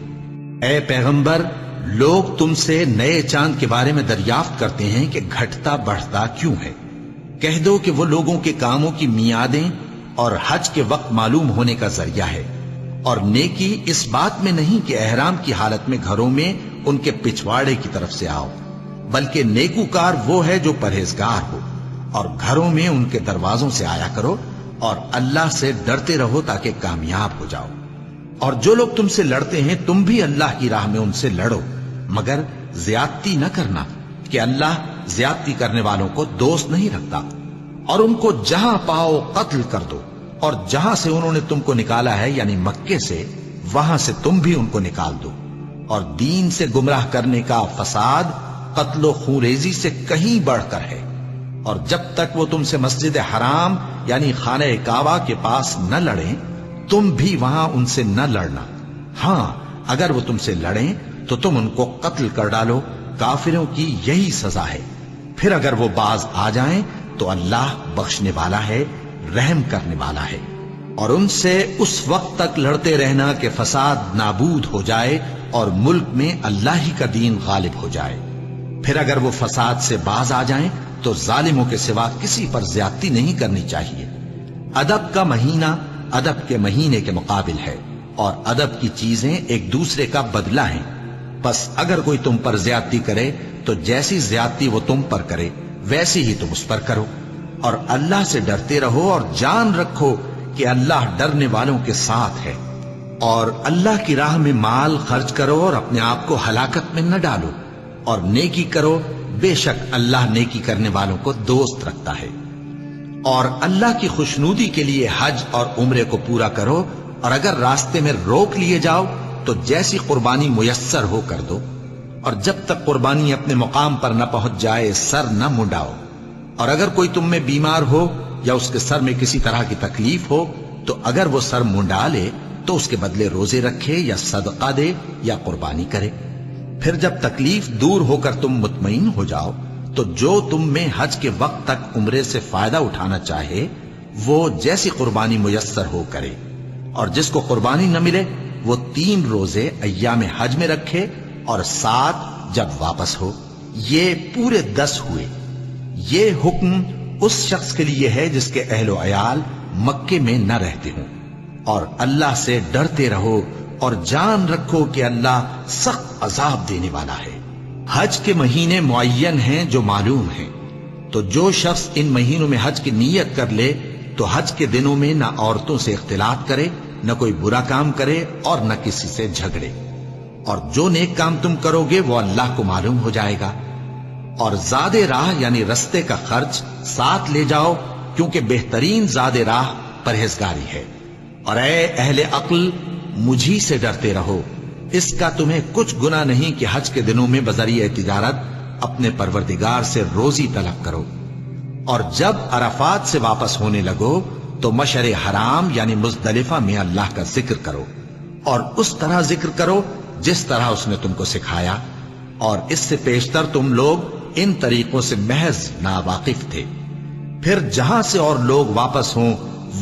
اے پیغمبر، لوگ تم سے نئے چاند کے بارے میں دریافت کرتے ہیں کہ گھٹتا بڑھتا کیوں ہے۔ کہہ دو کہ وہ لوگوں کے کاموں کی میعادیں اور حج کے وقت معلوم ہونے کا ذریعہ ہے، اور نیکی اس بات میں نہیں کہ احرام کی حالت میں گھروں میں ان کے پچھواڑے کی طرف سے آؤ، بلکہ نیکوکار وہ ہے جو پرہیزگار ہو، اور گھروں میں ان کے دروازوں سے آیا کرو اور اللہ سے ڈرتے رہو تاکہ کامیاب ہو جاؤ۔ اور جو لوگ تم سے لڑتے ہیں تم بھی اللہ کی راہ میں ان سے لڑو، مگر زیادتی نہ کرنا کہ اللہ زیادتی کرنے والوں کو دوست نہیں رکھتا۔ اور ان کو جہاں پاؤ قتل کر دو، اور جہاں سے انہوں نے تم کو نکالا ہے یعنی مکے سے، وہاں سے تم بھی ان کو نکال دو۔ اور دین سے گمراہ کرنے کا فساد قتل و خونریزی سے کہیں بڑھ کر ہے۔ اور جب تک وہ تم سے مسجد حرام یعنی خانہ کعبہ کے پاس نہ لڑیں تم بھی وہاں ان سے نہ لڑنا۔ ہاں اگر وہ تم سے لڑیں تو تم ان کو قتل کر ڈالو، کافروں کی یہی سزا ہے۔ پھر اگر وہ باز آ جائیں تو اللہ بخشنے والا ہے، رحم کرنے والا ہے۔ اور ان سے اس وقت تک لڑتے رہنا کہ فساد نابود ہو جائے اور ملک میں اللہ ہی کا دین غالب ہو جائے۔ پھر اگر وہ فساد سے باز آ جائیں تو ظالموں کے سوا کسی پر زیادتی نہیں کرنی چاہیے۔ ادب کا مہینہ ادب کے مہینے کے مقابل ہے، اور ادب کی چیزیں ایک دوسرے کا بدلہ ہیں۔ بس اگر کوئی تم پر زیادتی کرے تو جیسی زیادتی وہ تم پر کرے ویسی ہی تم اس پر کرو، اور اللہ سے ڈرتے رہو اور جان رکھو کہ اللہ ڈرنے والوں کے ساتھ ہے۔ اور اللہ کی راہ میں مال خرچ کرو اور اپنے آپ کو ہلاکت میں نہ ڈالو، اور نیکی کرو، بے شک اللہ نیکی کرنے والوں کو دوست رکھتا ہے۔ اور اللہ کی خوشنودی کے لیے حج اور عمرے کو پورا کرو، اور اگر راستے میں روک لیے جاؤ تو جیسی قربانی میسر ہو کر دو، اور جب تک قربانی اپنے مقام پر نہ پہنچ جائے سر نہ منڈاؤ۔ اور اگر کوئی تم میں بیمار ہو یا اس کے سر میں کسی طرح کی تکلیف ہو تو اگر وہ سر منڈا لے تو اس کے بدلے روزے رکھے یا صدقہ دے یا قربانی کرے۔ پھر جب تکلیف دور ہو کر تم مطمئن ہو جاؤ تو جو تم میں حج کے وقت تک عمرے سے فائدہ اٹھانا چاہے وہ جیسی قربانی میسر ہو کرے، اور جس کو قربانی نہ ملے وہ 3 روزے ایام حج میں رکھے اور 7 جب واپس ہو۔ یہ پورے 10 ہوئے۔ یہ حکم اس شخص کے لیے ہے جس کے اہل و عیال مکے میں نہ رہتے ہوں۔ اور اللہ سے ڈرتے رہو اور جان رکھو کہ اللہ سخت عذاب دینے والا ہے۔ حج کے مہینے معین ہیں جو معلوم ہیں، تو جو شخص ان مہینوں میں حج کی نیت کر لے تو حج کے دنوں میں نہ عورتوں سے اختلاط کرے، نہ کوئی برا کام کرے اور نہ کسی سے جھگڑے۔ اور جو نیک کام تم کرو گے وہ اللہ کو معلوم ہو جائے گا۔ اور زاد راہ یعنی رستے کا خرچ ساتھ لے جاؤ، کیونکہ بہترین زاد راہ پرہیزگاری ہے۔ اور اے اہل عقل، مجھی سے ڈرتے رہو، اس کا تمہیں کچھ گناہ نہیں کہ حج کے دنوں میں بذریعہ تجارت اپنے پروردگار سے روزی طلب کرو۔ اور جب عرفات سے واپس ہونے لگو تو مشعر حرام یعنی مزدلفہ میں اللہ کا ذکر کرو، اور اس طرح ذکر کرو جس طرح اس نے تم کو سکھایا، اور اس سے پیشتر تم لوگ ان طریقوں سے محض ناواقف تھے۔ پھر جہاں سے اور لوگ واپس ہوں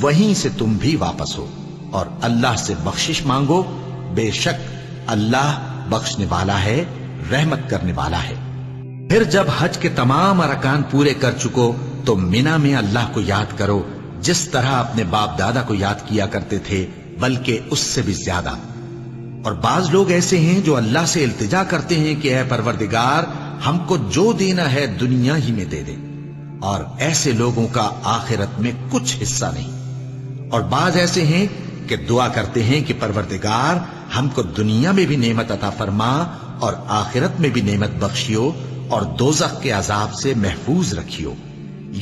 وہیں سے تم بھی واپس ہو، اور اللہ سے بخشش مانگو، بے شک اللہ بخشنے والا ہے، رحمت کرنے والا ہے۔ پھر جب حج کے تمام ارکان پورے کر چکو تو مینا میں اللہ کو یاد کرو جس طرح اپنے باپ دادا کو یاد کیا کرتے تھے، بلکہ اس سے بھی زیادہ۔ اور بعض لوگ ایسے ہیں جو اللہ سے التجا کرتے ہیں کہ اے پروردگار ہم کو جو دینا ہے دنیا ہی میں دے دے، اور ایسے لوگوں کا آخرت میں کچھ حصہ نہیں۔ اور بعض ایسے ہیں کہ دعا کرتے ہیں کہ پروردگار ہم کو دنیا میں بھی نعمت عطا فرما اور آخرت میں بھی نعمت بخشیو اور دوزخ کے عذاب سے محفوظ رکھیو۔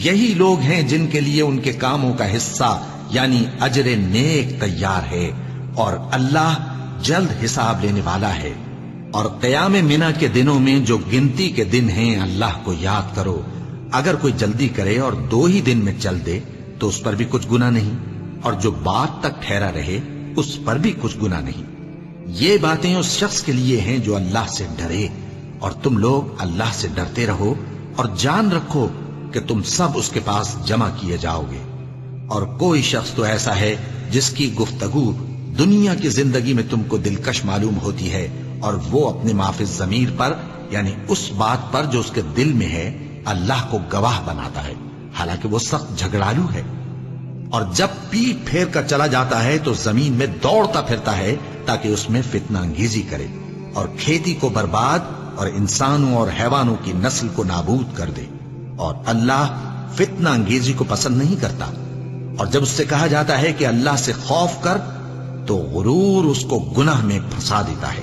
یہی لوگ ہیں جن کے لیے ان کے کاموں کا حصہ یعنی اجر نیک تیار ہے، اور اللہ جلد حساب لینے والا ہے۔ اور قیام منا کے دنوں میں جو گنتی کے دن ہیں اللہ کو یاد کرو۔ اگر کوئی جلدی کرے اور 2 ہی دن میں چل دے تو اس پر بھی کچھ گناہ نہیں، اور جو بات تک ٹھہرا رہے اس پر بھی کچھ گناہ نہیں۔ یہ باتیں اس شخص کے لیے ہیں جو اللہ سے ڈرے، اور تم لوگ اللہ سے ڈرتے رہو اور جان رکھو کہ تم سب اس کے پاس جمع کیے جاؤ گے۔ اور کوئی شخص تو ایسا ہے جس کی گفتگو دنیا کی زندگی میں تم کو دلکش معلوم ہوتی ہے اور وہ اپنے معافی ضمیر پر یعنی اس بات پر جو اس کے دل میں ہے اللہ کو گواہ بناتا ہے، حالانکہ وہ سخت جھگڑالو ہے۔ اور جب پیٹ پھیر کر چلا جاتا ہے تو زمین میں دوڑتا پھرتا ہے تاکہ اس میں فتنہ انگیزی کرے اور کھیتی کو برباد اور انسانوں اور حیوانوں کی نسل کو نابود کر دے، اور اللہ فتنہ انگیزی کو پسند نہیں کرتا۔ اور جب اس سے کہا جاتا ہے کہ اللہ سے خوف کر تو غرور اس کو گناہ میں پھنسا دیتا ہے،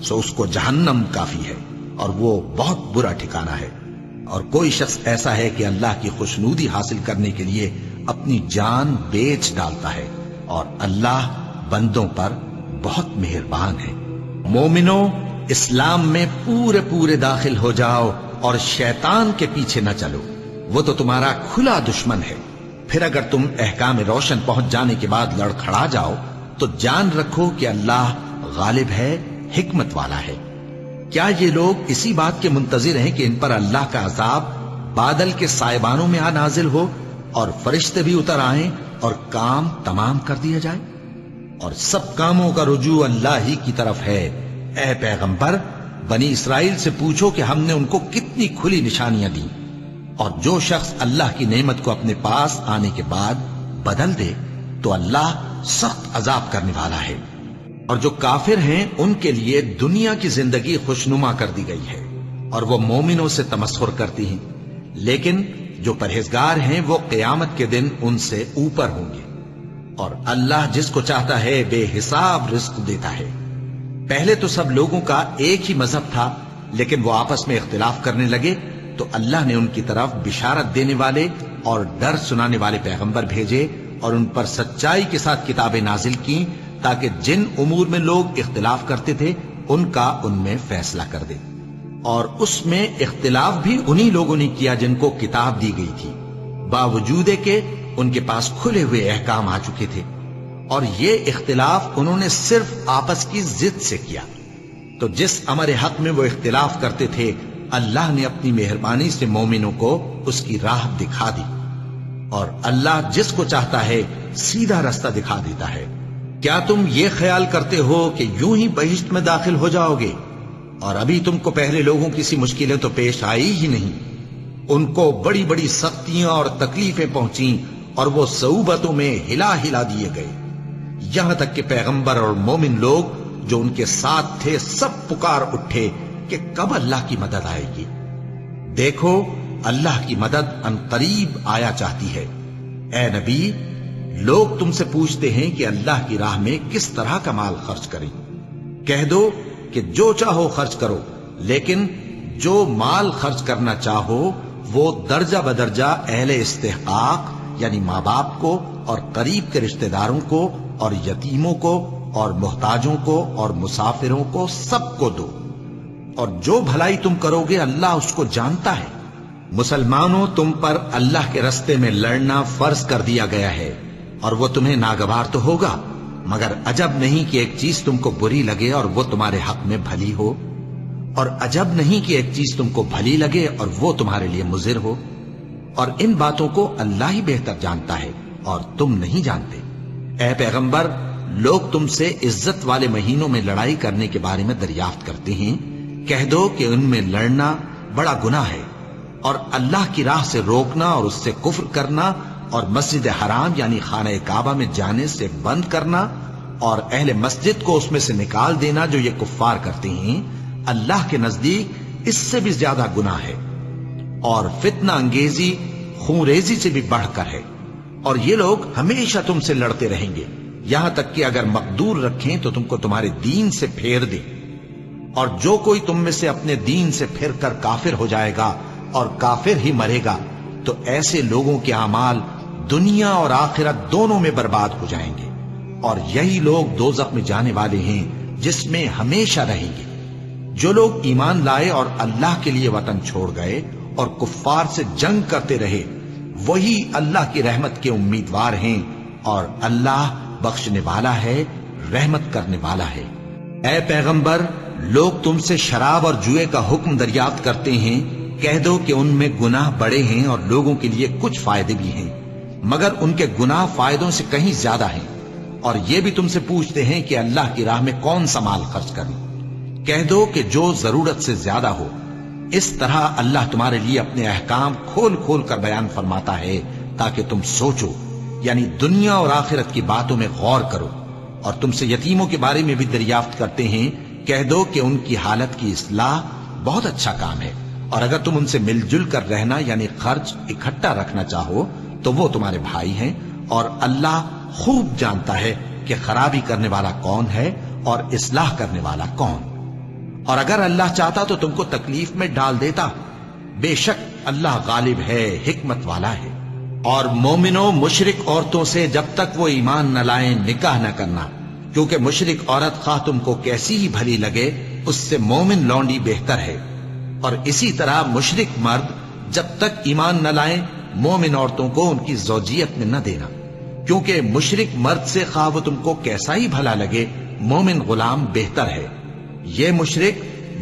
سو اس کو جہنم کافی ہے اور وہ بہت برا ٹھکانہ ہے۔ اور کوئی شخص ایسا ہے کہ اللہ کی خوشنودی حاصل کرنے کے لیے اپنی جان بیچ ڈالتا ہے، اور اللہ بندوں پر بہت مہربان ہے۔ مومنو، اسلام میں پورے پورے داخل ہو جاؤ اور شیطان کے پیچھے نہ چلو، وہ تو تمہارا کھلا دشمن ہے۔ پھر اگر تم احکام روشن پہنچ جانے کے بعد لڑکھڑا جاؤ تو جان رکھو کہ اللہ غالب ہے، حکمت والا ہے۔ کیا یہ لوگ اسی بات کے منتظر ہیں کہ ان پر اللہ کا عذاب بادل کے سائبانوں میں آ نازل ہو اور فرشتے بھی اتر آئیں اور کام تمام کر دیا جائے؟ اور سب کاموں کا رجوع اللہ ہی کی طرف ہے۔ اے پیغمبر، بنی اسرائیل سے پوچھو کہ ہم نے ان کو کتنی کھلی نشانیاں دی، اور جو شخص اللہ کی نعمت کو اپنے پاس آنے کے بعد بدل دے تو اللہ سخت عذاب کرنے والا ہے۔ اور جو کافر ہیں ان کے لیے دنیا کی زندگی خوشنما کر دی گئی ہے اور وہ مومنوں سے تمسخر کرتی ہیں، لیکن جو پرہیزگار ہیں وہ قیامت کے دن ان سے اوپر ہوں گے۔ اور اللہ جس کو چاہتا ہے بے حساب رزق دیتا ہے۔ پہلے تو سب لوگوں کا ایک ہی مذہب تھا، لیکن وہ آپس میں اختلاف کرنے لگے تو اللہ نے ان کی طرف بشارت دینے والے اور ڈر سنانے والے پیغمبر بھیجے اور ان پر سچائی کے ساتھ کتابیں نازل کی تاکہ جن امور میں لوگ اختلاف کرتے تھے ان کا ان میں فیصلہ کر دے۔ اور اس میں اختلاف بھی انہی لوگوں نے کیا جن کو کتاب دی گئی تھی، باوجود کہ ان کے پاس کھلے ہوئے احکام آ چکے تھے، اور یہ اختلاف انہوں نے صرف آپس کی ضد سے کیا۔ تو جس امر حق میں وہ اختلاف کرتے تھے اللہ نے اپنی مہربانی سے مومنوں کو اس کی راہ دکھا دی، اور اللہ جس کو چاہتا ہے سیدھا رستہ دکھا دیتا ہے۔ کیا تم یہ خیال کرتے ہو کہ یوں ہی بہشت میں داخل ہو جاؤ گے؟ اور ابھی تم کو پہلے لوگوں کی سی مشکلیں تو پیش آئی ہی نہیں، ان کو بڑی بڑی سختیاں اور تکلیفیں پہنچیں اور وہ صعوبتوں میں ہلا ہلا دیے گئے، یہاں تک کہ پیغمبر اور مومن لوگ جو ان کے ساتھ تھے سب پکار اٹھے کہ کب اللہ کی مدد آئے گی۔ دیکھو اللہ کی مدد ان قریب آیا چاہتی ہے۔ اے نبی، لوگ تم سے پوچھتے ہیں کہ اللہ کی راہ میں کس طرح کا مال خرچ کریں۔ کہہ دو کہ جو چاہو خرچ کرو، لیکن جو مال خرچ کرنا چاہو وہ درجہ بدرجہ اہل استحقاق یعنی ماں باپ کو اور قریب کے رشتہ داروں کو اور یتیموں کو اور محتاجوں کو اور مسافروں کو سب کو دو، اور جو بھلائی تم کرو گے اللہ اس کو جانتا ہے۔ مسلمانوں، تم پر اللہ کے رستے میں لڑنا فرض کر دیا گیا ہے، اور وہ تمہیں ناگوار تو ہوگا، مگر عجب نہیں کہ ایک چیز تم کو بری لگے اور وہ تمہارے حق میں بھلی ہو، اور عجب نہیں کہ ایک چیز تم کو بھلی لگے اور وہ تمہارے لیے مضر ہو، اور ان باتوں کو اللہ ہی بہتر جانتا ہے اور تم نہیں جانتے۔ اے پیغمبر، لوگ تم سے عزت والے مہینوں میں لڑائی کرنے کے بارے میں دریافت کرتے ہیں، کہہ دو کہ ان میں لڑنا بڑا گناہ ہے، اور اللہ کی راہ سے روکنا اور اس سے کفر کرنا اور مسجد حرام یعنی خانہ کعبہ میں جانے سے بند کرنا اور اہل مسجد کو اس میں سے نکال دینا جو یہ کفار کرتے ہیں، اللہ کے نزدیک اس سے بھی زیادہ گناہ ہے، اور فتنہ انگیزی خون ریزی سے بھی بڑھ کر ہے۔ اور یہ لوگ ہمیشہ تم سے لڑتے رہیں گے، یہاں تک کہ اگر مقدور رکھیں تو تم کو تمہارے دین سے پھیر دیں، اور جو کوئی تم میں سے اپنے دین سے پھر کر کافر ہو جائے گا اور کافر ہی مرے گا تو ایسے لوگوں کے اعمال دنیا اور آخرت دونوں میں برباد ہو جائیں گے، اور یہی لوگ دوزخ میں جانے والے ہیں جس میں ہمیشہ رہیں گے۔ جو لوگ ایمان لائے اور اللہ کے لیے وطن چھوڑ گئے اور کفار سے جنگ کرتے رہے وہی اللہ کی رحمت کے امیدوار ہیں، اور اللہ بخشنے والا ہے، رحمت کرنے والا ہے۔ اے پیغمبر، لوگ تم سے شراب اور جوئے کا حکم دریافت کرتے ہیں، کہہ دو کہ ان میں گناہ بڑے ہیں اور لوگوں کے لیے کچھ فائدے بھی ہیں، مگر ان کے گناہ فائدوں سے کہیں زیادہ ہیں۔ اور یہ بھی تم سے پوچھتے ہیں کہ اللہ کی راہ میں کون سا مال خرچ کریں، کہہ دو کہ جو ضرورت سے زیادہ ہو. اس طرح اللہ تمہارے لیے اپنے احکام کھول کھول کر بیان فرماتا ہے تاکہ تم سوچو، یعنی دنیا اور آخرت کی باتوں میں غور کرو. اور تم سے یتیموں کے بارے میں بھی دریافت کرتے ہیں، کہہ دو کہ ان کی حالت کی اصلاح بہت اچھا کام ہے، اور اگر تم ان سے مل جل کر رہنا یعنی خرچ اکٹھا رکھنا چاہو تو وہ تمہارے بھائی ہیں، اور اللہ خوب جانتا ہے کہ خرابی کرنے والا کون ہے اور اصلاح کرنے والا کون. اور اگر اللہ چاہتا تو تم کو تکلیف میں ڈال دیتا، بے شک اللہ غالب ہے، حکمت والا ہے. اور مومنوں مشرک عورتوں سے جب تک وہ ایمان نہ لائیں نکاح نہ کرنا، کیونکہ مشرک عورت خواہ تم کو کیسی ہی بھلی لگے اس سے مومن لونڈی بہتر ہے. اور اسی طرح مشرک مرد جب تک ایمان نہ لائیں مومن عورتوں کو ان کی زوجیت میں نہ دینا، کیونکہ مشرک مرد سے خواہ وہ تم کو کیسا ہی بھلا لگے مومن غلام بہتر ہے. یہ مشرک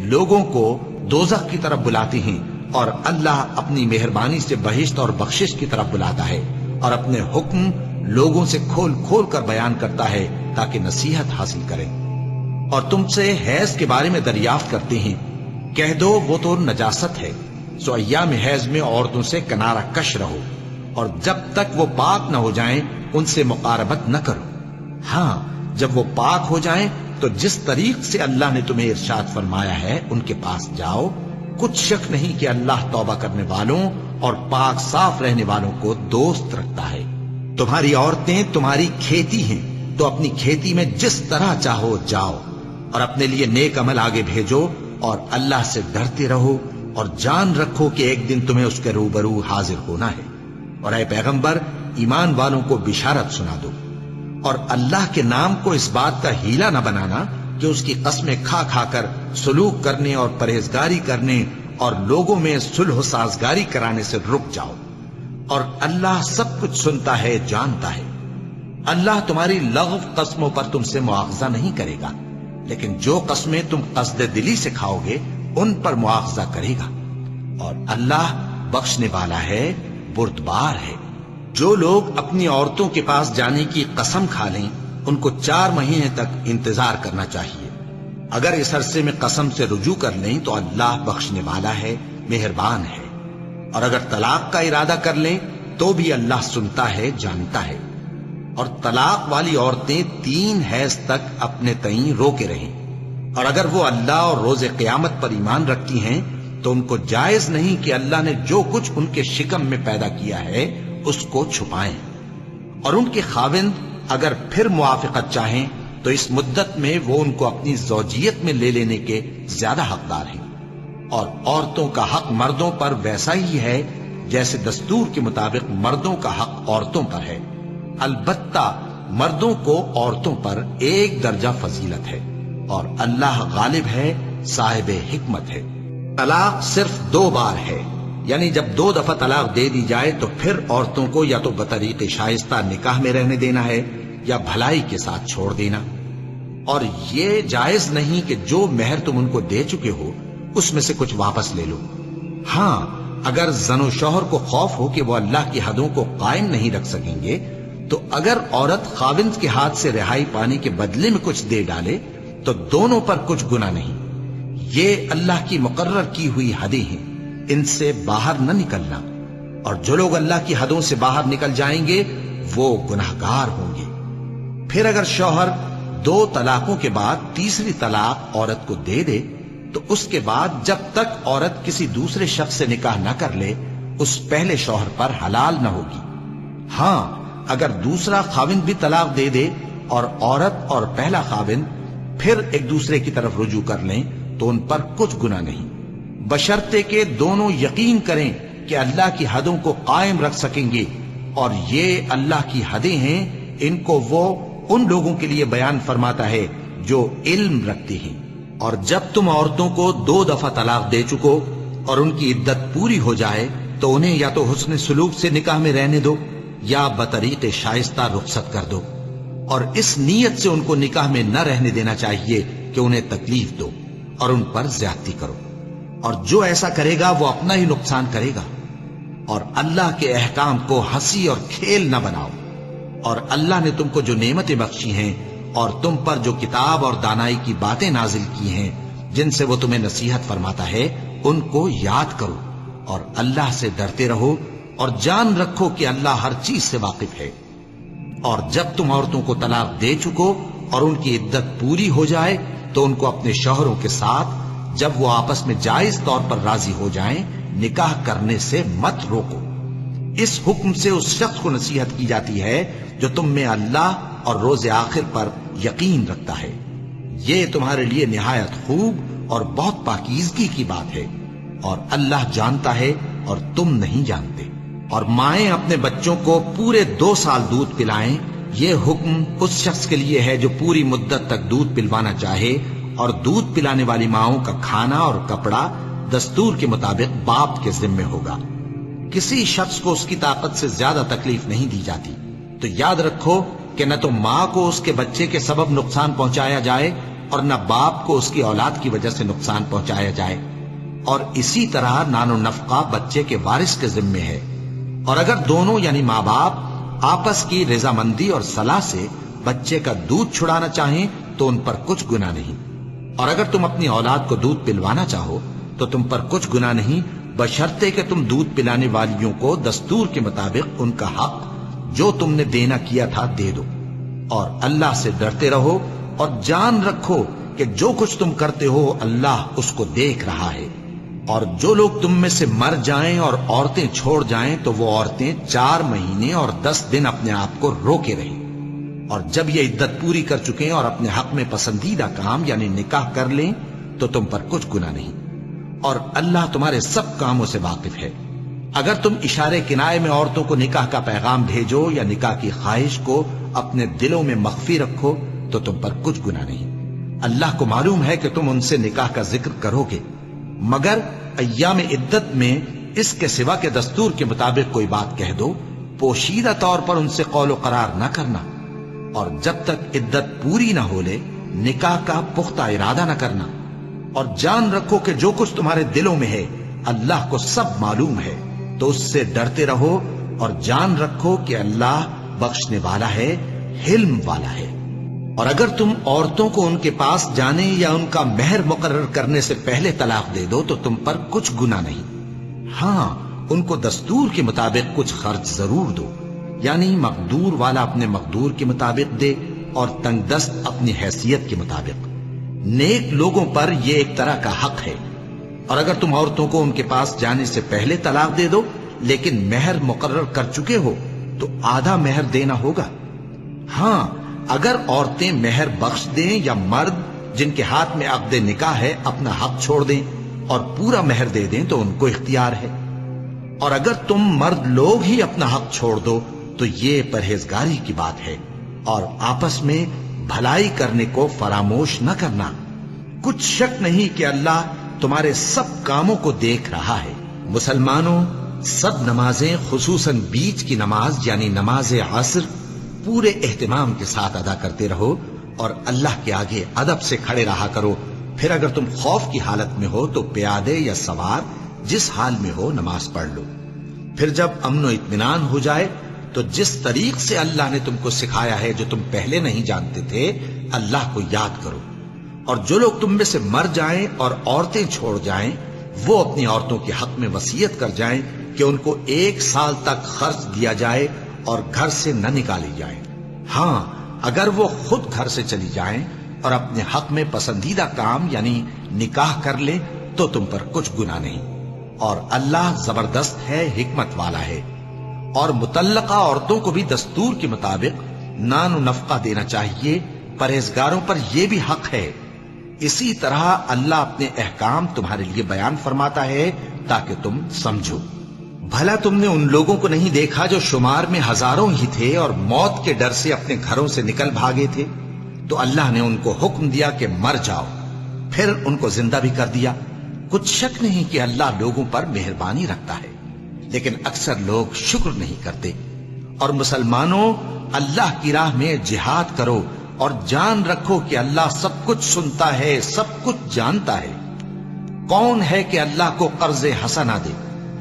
لوگوں کو دوزخ کی طرف بلاتے ہیں، اور اللہ اپنی مہربانی سے بہشت اور بخشش کی طرف بلاتا ہے، اور اپنے حکم لوگوں سے کھول کھول کر بیان کرتا ہے تاکہ نصیحت حاصل کریں. اور تم سے حیض کے بارے میں دریافت کرتے ہیں، کہہ دو وہ تو نجاست ہے، سو ایام حیض میں عورتوں سے کنارہ کش رہو، اور جب تک وہ پاک نہ ہو جائیں ان سے مقاربت نہ کرو. ہاں جب وہ پاک ہو جائیں تو جس طریق سے اللہ نے تمہیں ارشاد فرمایا ہے ان کے پاس جاؤ. کچھ شک نہیں کہ اللہ توبہ کرنے والوں اور پاک صاف رہنے والوں کو دوست رکھتا ہے. تمہاری عورتیں تمہاری کھیتی ہیں تو اپنی کھیتی میں جس طرح چاہو جاؤ، اور اپنے لیے نیک عمل آگے بھیجو، اور اللہ سے ڈرتے رہو، اور جان رکھو کہ ایک دن تمہیں اس کے روبرو حاضر ہونا ہے. اور اے پیغمبر ایمان والوں کو بشارت سنا دو، اور اللہ کے نام کو اس بات کا ہیلا نہ بنانا کہ اس کی قسمیں کھا کھا کر سلوک کرنے اور پرہیزگاری کرنے اور لوگوں میں صلح و سازگاری کرانے سے رک جاؤ. اور اللہ سب کچھ سنتا ہے، جانتا ہے. اللہ تمہاری لغو قسموں پر تم سے مواخذہ نہیں کرے گا، لیکن جو قسمیں تم قصد دلی سے کھاؤ گے ان پر مواخذہ کرے گا. اور اللہ بخشنے والا ہے، بردبار ہے. جو لوگ اپنی عورتوں کے پاس جانے کی قسم کھا لیں ان کو 4 مہینے تک انتظار کرنا چاہیے. اگر اس عرصے میں قسم سے رجوع کر لیں تو اللہ بخشنے والا ہے، مہربان ہے. اور اگر طلاق کا ارادہ کر لیں تو بھی اللہ سنتا ہے، جانتا ہے. اور طلاق والی عورتیں 3 حیض تک اپنے تئیں روکے رہیں. اور اگر وہ اللہ اور روز قیامت پر ایمان رکھتی ہیں تو ان کو جائز نہیں کہ اللہ نے جو کچھ ان کے شکم میں پیدا کیا ہے اس کو چھپائیں. اور ان کے خاوند اگر پھر موافقت چاہیں تو اس مدت میں وہ ان کو اپنی زوجیت میں لے لینے کے زیادہ حقدار ہیں. اور عورتوں کا حق مردوں پر ویسا ہی ہے جیسے دستور کے مطابق مردوں کا حق عورتوں پر ہے. البتہ مردوں کو عورتوں پر 1 درجہ فضیلت ہے، اور اللہ غالب ہے، صاحب حکمت ہے. طلاق صرف 2 بار ہے، یعنی جب 2 دفعہ طلاق دے دی جائے تو پھر عورتوں کو یا تو بطریق شائستہ نکاح میں رہنے دینا ہے یا بھلائی کے ساتھ چھوڑ دینا. اور یہ جائز نہیں کہ جو مہر تم ان کو دے چکے ہو اس میں سے کچھ واپس لے لو. ہاں اگر زن و شوہر کو خوف ہو کہ وہ اللہ کی حدوں کو قائم نہیں رکھ سکیں گے تو اگر عورت خاوند کے ہاتھ سے رہائی پانے کے بدلے میں کچھ دے ڈالے تو دونوں پر کچھ گناہ نہیں. یہ اللہ کی مقرر کی ہوئی حدیں ہیں، ان سے باہر نہ نکلنا. اور جو لوگ اللہ کی حدوں سے باہر نکل جائیں گے وہ گناہگار ہوں گے. پھر اگر شوہر 2 طلاقوں کے بعد تیسری طلاق عورت کو دے دے تو اس کے بعد جب تک عورت کسی دوسرے شخص سے نکاح نہ کر لے اس پہلے شوہر پر حلال نہ ہوگی. ہاں اگر دوسرا خاوند بھی طلاق دے دے اور عورت اور پہلا خاوند پھر ایک دوسرے کی طرف رجوع کر لیں تو ان پر کچھ گناہ نہیں، بشرطے کہ دونوں یقین کریں کہ اللہ کی حدوں کو قائم رکھ سکیں گے. اور یہ اللہ کی حدیں ہیں، ان کو وہ ان لوگوں کے لیے بیان فرماتا ہے جو علم رکھتے ہیں. اور جب تم عورتوں کو 2 دفعہ طلاق دے چکو اور ان کی عدت پوری ہو جائے تو انہیں یا تو حسن سلوک سے نکاح میں رہنے دو یا بطریق شائستہ رخصت کر دو. اور اس نیت سے ان کو نکاح میں نہ رہنے دینا چاہیے کہ انہیں تکلیف دو اور ان پر زیادتی کرو. اور جو ایسا کرے گا وہ اپنا ہی نقصان کرے گا. اور اللہ کے احکام کو ہنسی اور کھیل نہ بناؤ. اور اللہ نے تم کو جو نعمتیں بخشی ہیں اور تم پر جو کتاب اور دانائی کی باتیں نازل کی ہیں جن سے وہ تمہیں نصیحت فرماتا ہے ان کو یاد کرو، اور اللہ سے ڈرتے رہو، اور جان رکھو کہ اللہ ہر چیز سے واقف ہے۔ اور جب تم عورتوں کو طلاق دے چکو اور ان کی عدت پوری ہو جائے تو ان کو اپنے شوہروں کے ساتھ جب وہ آپس میں جائز طور پر راضی ہو جائیں نکاح کرنے سے مت روکو۔ اس حکم سے اس شخص کو نصیحت کی جاتی ہے جو تم میں اللہ اور روز آخر پر یقین رکھتا ہے۔ یہ تمہارے لیے نہایت خوب اور بہت پاکیزگی کی بات ہے، اور اللہ جانتا ہے اور تم نہیں جانتے۔ اور مائیں اپنے بچوں کو پورے 2 سال دودھ پلائیں، یہ حکم اس شخص کے لیے ہے جو پوری مدت تک دودھ پلوانا چاہے، اور دودھ پلانے والی ماؤں کا کھانا اور کپڑا دستور کے مطابق باپ کے ذمے ہوگا۔ کسی شخص کو اس کی طاقت سے زیادہ تکلیف نہیں دی جاتی، تو یاد رکھو کہ نہ تو ماں کو اس کے بچے کے سبب نقصان پہنچایا جائے اور نہ باپ کو اس کی اولاد کی وجہ سے نقصان پہنچایا جائے، اور اسی طرح نان و نفقہ بچے کے وارث کے ذمے ہے۔ اور اگر دونوں یعنی ماں باپ آپس کی رضامندی اور صلاح سے بچے کا دودھ چھڑانا چاہیں تو ان پر کچھ گناہ نہیں، اور اگر تم اپنی اولاد کو دودھ پلوانا چاہو تو تم پر کچھ گناہ نہیں، بشرطے کہ تم دودھ پلانے والیوں کو دستور کے مطابق ان کا حق جو تم نے دینا کیا تھا دے دو۔ اور اللہ سے ڈرتے رہو اور جان رکھو کہ جو کچھ تم کرتے ہو اللہ اس کو دیکھ رہا ہے۔ اور جو لوگ تم میں سے مر جائیں اور عورتیں چھوڑ جائیں تو وہ عورتیں 4 مہینے اور 10 دن اپنے آپ کو روکے رہیں، اور جب یہ عدت پوری کر چکیں اور اپنے حق میں پسندیدہ کام یعنی نکاح کر لیں تو تم پر کچھ گناہ نہیں، اور اللہ تمہارے سب کاموں سے واقف ہے۔ اگر تم اشارے کنائے میں عورتوں کو نکاح کا پیغام بھیجو یا نکاح کی خواہش کو اپنے دلوں میں مخفی رکھو تو تم پر کچھ گناہ نہیں۔ اللہ کو معلوم ہے کہ تم ان سے نکاح کا ذکر کرو گے، مگر ایام عدت میں اس کے سوا کے دستور کے مطابق کوئی بات کہہ دو، پوشیدہ طور پر ان سے قول و قرار نہ کرنا، اور جب تک عدت پوری نہ ہو لے نکاح کا پختہ ارادہ نہ کرنا۔ اور جان رکھو کہ جو کچھ تمہارے دلوں میں ہے اللہ کو سب معلوم ہے، تو اس سے ڈرتے رہو اور جان رکھو کہ اللہ بخشنے والا ہے، حلم والا ہے۔ اور اگر تم عورتوں کو ان کے پاس جانے یا ان کا مہر مقرر کرنے سے پہلے طلاق دے دو تو تم پر کچھ گناہ نہیں، ہاں ان کو دستور کے مطابق کچھ خرچ ضرور دو، یعنی مقدور والا اپنے مقدور کے مطابق دے اور تنگ دست اپنی حیثیت کے مطابق۔ نیک لوگوں پر یہ ایک طرح کا حق ہے۔ اور اگر تم عورتوں کو ان کے پاس جانے سے پہلے طلاق دے دو لیکن مہر مقرر کر چکے ہو تو آدھا مہر دینا ہوگا۔ ہاں اگر عورتیں مہر بخش دیں یا مرد جن کے ہاتھ میں عقد نکاح ہے اپنا حق چھوڑ دیں اور پورا مہر دے دیں تو ان کو اختیار ہے۔ اور اگر تم مرد لوگ ہی اپنا حق چھوڑ دو تو یہ پرہیزگاری کی بات ہے، اور آپس میں بھلائی کرنے کو فراموش نہ کرنا۔ کچھ شک نہیں کہ اللہ تمہارے سب کاموں کو دیکھ رہا ہے۔ مسلمانوں، سب نمازیں خصوصاً بیچ کی نماز یعنی نماز عصر پورے اہتمام کے ساتھ ادا کرتے رہو اور اللہ کے آگے ادب سے کھڑے رہا کرو۔ پھر اگر تم خوف کی حالت میں ہو تو پیادے یا سوار جس حال میں ہو نماز پڑھ لو۔ پھر جب امن و اطمینان ہو جائے تو جس طریق سے اللہ نے تم کو سکھایا ہے جو تم پہلے نہیں جانتے تھے اللہ کو یاد کرو۔ اور جو لوگ تم میں سے مر جائیں اور عورتیں چھوڑ جائیں وہ اپنی عورتوں کے حق میں وصیت کر جائیں کہ ان کو 1 سال تک خرچ دیا جائے اور گھر سے نہ نکالی جائیں۔ ہاں اگر وہ خود گھر سے چلی جائیں اور اپنے حق میں پسندیدہ کام یعنی نکاح کر لیں تو تم پر کچھ گناہ نہیں، اور اللہ زبردست ہے، حکمت والا ہے۔ اور مطلقہ عورتوں کو بھی دستور کے مطابق نان و نفقہ دینا چاہیے، پرہیزگاروں پر یہ بھی حق ہے۔ اسی طرح اللہ اپنے احکام تمہارے لیے بیان فرماتا ہے تاکہ تم سمجھو۔ بھلا تم نے ان لوگوں کو نہیں دیکھا جو شمار میں ہزاروں ہی تھے اور موت کے ڈر سے اپنے گھروں سے نکل بھاگے تھے؟ تو اللہ نے ان کو حکم دیا کہ مر جاؤ، پھر ان کو زندہ بھی کر دیا۔ کچھ شک نہیں کہ اللہ لوگوں پر مہربانی رکھتا ہے، لیکن اکثر لوگ شکر نہیں کرتے۔ اور مسلمانوں، اللہ کی راہ میں جہاد کرو اور جان رکھو کہ اللہ سب کچھ سنتا ہے، سب کچھ جانتا ہے۔ کون ہے کہ اللہ کو قرض حسنہ دے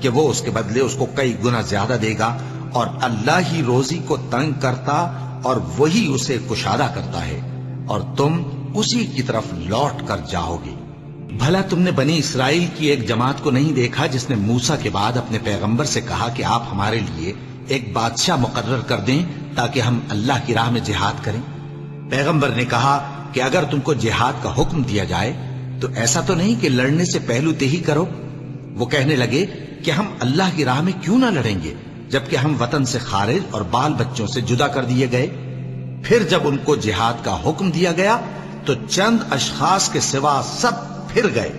کہ وہ اس کے بدلے اس کو کئی گنا زیادہ دے گا؟ اور اللہ ہی روزی کو تنگ کرتا اور وہی اسے کشادہ کرتا ہے، اور تم اسی کی طرف لوٹ کر جاؤ گے۔ بھلا تم نے بنی اسرائیل کی ایک جماعت کو نہیں دیکھا جس نے موسیٰ کے بعد اپنے پیغمبر سے کہا کہ آپ ہمارے لیے ایک بادشاہ مقرر کر دیں تاکہ ہم اللہ کی راہ میں جہاد کریں؟ پیغمبر نے کہا کہ اگر تم کو جہاد کا حکم دیا جائے تو ایسا تو نہیں کہ لڑنے سے پہلو تہی کرو۔ وہ کہنے لگے کہ ہم اللہ کی راہ میں کیوں نہ لڑیں گے جبکہ ہم وطن سے خارج اور بال بچوں سے جدا کر دیے گئے۔ پھر جب ان کو جہاد کا حکم دیا گیا تو چند اشخاص کے سوا سب پھر گئے،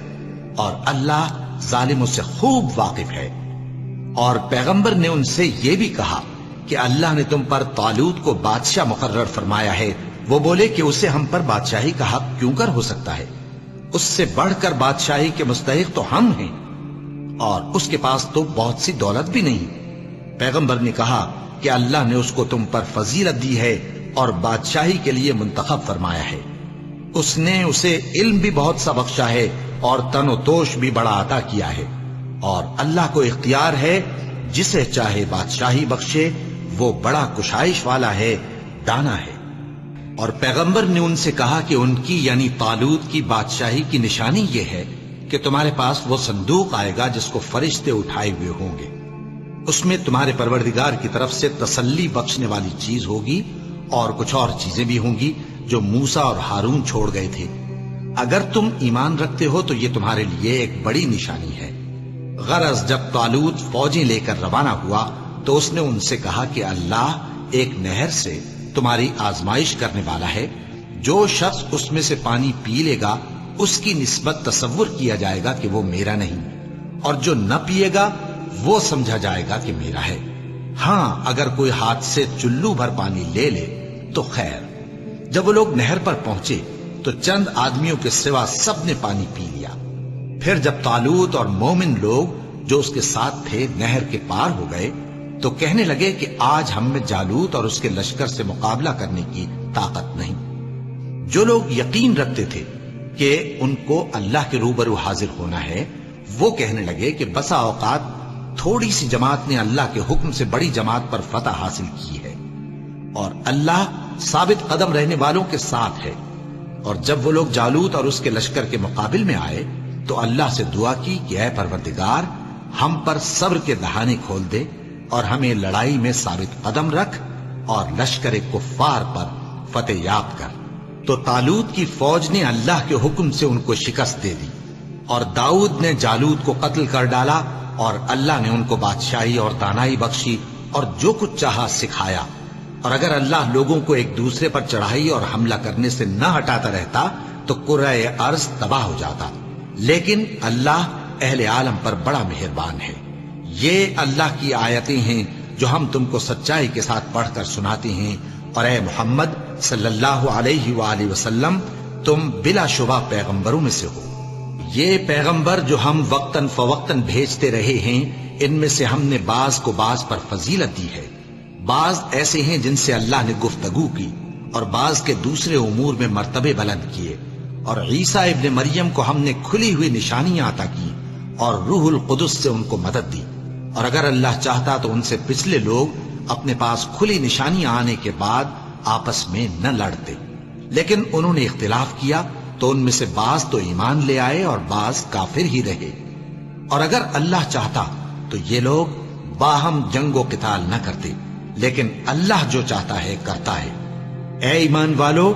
اور اللہ ظالموں سے خوب واقف ہے۔ اور پیغمبر نے ان سے یہ بھی کہا کہ اللہ نے تم پر طالوت کو بادشاہ مقرر فرمایا ہے۔ وہ بولے کہ اسے ہم پر بادشاہی کا حق کیوں کر ہو سکتا ہے؟ اس سے بڑھ کر بادشاہی کے مستحق تو ہم ہیں، اور اس کے پاس تو بہت سی دولت بھی نہیں۔ پیغمبر نے کہا کہ اللہ نے اس کو تم پر فضیلت دی ہے اور بادشاہی کے لیے منتخب فرمایا ہے۔ اس نے اسے علم بھی بہت سا بخشا ہے اور تن و توش بھی بڑا عطا کیا ہے، اور اللہ کو اختیار ہے جسے چاہے بادشاہی بخشے، وہ بڑا کشائش والا ہے، دانا ہے۔ اور پیغمبر نے ان سے کہا کہ ان کی یعنی طالوت کی بادشاہی کی نشانی یہ ہے کہ تمہارے پاس وہ صندوق آئے گا جس کو فرشتے اٹھائے ہوئے ہوں گے۔ اس میں تمہارے پروردگار کی طرف سے تسلی بخشنے والی چیز ہوگی، اور کچھ اور چیزیں بھی ہوں گی جو موسیٰ اور ہارون چھوڑ گئے تھے۔ اگر تم ایمان رکھتے ہو تو یہ تمہارے لیے ایک بڑی نشانی ہے۔ غرض جب طالوت فوجیں لے کر روانہ ہوا تو اس نے ان سے کہا کہ اللہ ایک نہر سے تمہاری آزمائش کرنے والا ہے، جو شخص اس میں سے پانی پی لے گا اس کی نسبت تصور کیا جائے گا کہ وہ میرا نہیں، اور جو نہ پیے گا وہ سمجھا جائے گا کہ میرا ہے۔ ہاں اگر کوئی ہاتھ سے چلو بھر پانی لے لے تو خیر۔ جب وہ لوگ نہر پر پہنچے تو چند آدمیوں کے سوا سب نے پانی پی لیا۔ پھر جب طالوت اور مومن لوگ جو اس کے ساتھ تھے نہر کے پار ہو گئے تو کہنے لگے کہ آج ہم میں جالوت اور اس کے لشکر سے مقابلہ کرنے کی طاقت نہیں۔ جو لوگ یقین رکھتے تھے کہ ان کو اللہ کے روبرو حاضر ہونا ہے، وہ کہنے لگے کہ بسا اوقات تھوڑی سی جماعت نے اللہ کے حکم سے بڑی جماعت پر فتح حاصل کی ہے، اور اللہ ثابت قدم رہنے والوں کے ساتھ ہے۔ اور جب وہ لوگ جالوت اور اس کے لشکر کے مقابل میں آئے تو اللہ سے دعا کی کہ اے پروردگار، ہم پر صبر کے دہانے کھول دے اور ہمیں لڑائی میں ثابت قدم رکھ اور لشکر کفار پر فتح یاب کر۔ تو طالوت کی فوج نے اللہ کے حکم سے ان کو شکست دے دی، اور داؤد نے جالوت کو قتل کر ڈالا، اور اللہ نے ان کو بادشاہی اور دانائی بخشی اور جو کچھ چاہا سکھایا۔ اور اگر اللہ لوگوں کو ایک دوسرے پر چڑھائی اور حملہ کرنے سے نہ ہٹاتا رہتا تو کرۂ ارض تباہ ہو جاتا، لیکن اللہ اہل عالم پر بڑا مہربان ہے۔ یہ اللہ کی آیتیں ہیں جو ہم تم کو سچائی کے ساتھ پڑھ کر سناتے ہیں، اور اے محمد صلی اللہ علیہ وآلہ وسلم تم بلا شبہ پیغمبروں میں سے ہو۔ یہ پیغمبر جو ہم وقتاً فوقتاً بھیجتے رہے ہیں، ان میں سے ہم نے بعض کو بعض پر فضیلت دی ہے۔ بعض ایسے ہیں جن سے اللہ نے گفتگو کی، اور بعض کے دوسرے امور میں مرتبے بلند کیے، اور عیسیٰ ابن مریم کو ہم نے کھلی ہوئی نشانیاں عطا کی اور روح القدس سے ان کو مدد دی۔ اور اگر اللہ چاہتا تو ان سے پچھلے لوگ اپنے پاس کھلی نشانیاں آنے کے بعد آپس میں نہ لڑتے، لیکن انہوں نے اختلاف کیا تو ان میں سے بعض تو ایمان لے آئے اور بعض کافر ہی رہے۔ اور اگر اللہ چاہتا تو یہ لوگ باہم جنگ و قتال نہ کرتے، لیکن اللہ جو چاہتا ہے کرتا ہے۔ اے ایمان والو،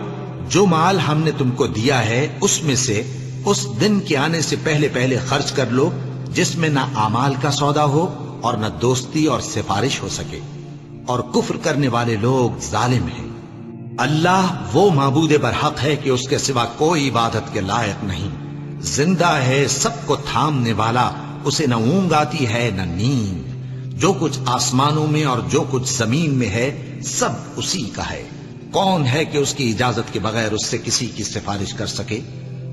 جو مال ہم نے تم کو دیا ہے اس میں سے اس دن کے آنے سے پہلے پہلے خرچ کر لو جس میں نہ اعمال کا سودا ہو اور نہ دوستی اور سفارش ہو سکے، اور کفر کرنے والے لوگ ظالم ہیں۔ اللہ وہ معبود برحق ہے کہ اس کے سوا کوئی عبادت کے لائق نہیں، زندہ ہے، سب کو تھامنے والا، اسے نہ اونگ آتی ہے نہ نیند۔ جو کچھ آسمانوں میں اور جو کچھ زمین میں ہے سب اسی کا ہے۔ کون ہے کہ اس کی اجازت کے بغیر اس سے کسی کی سفارش کر سکے؟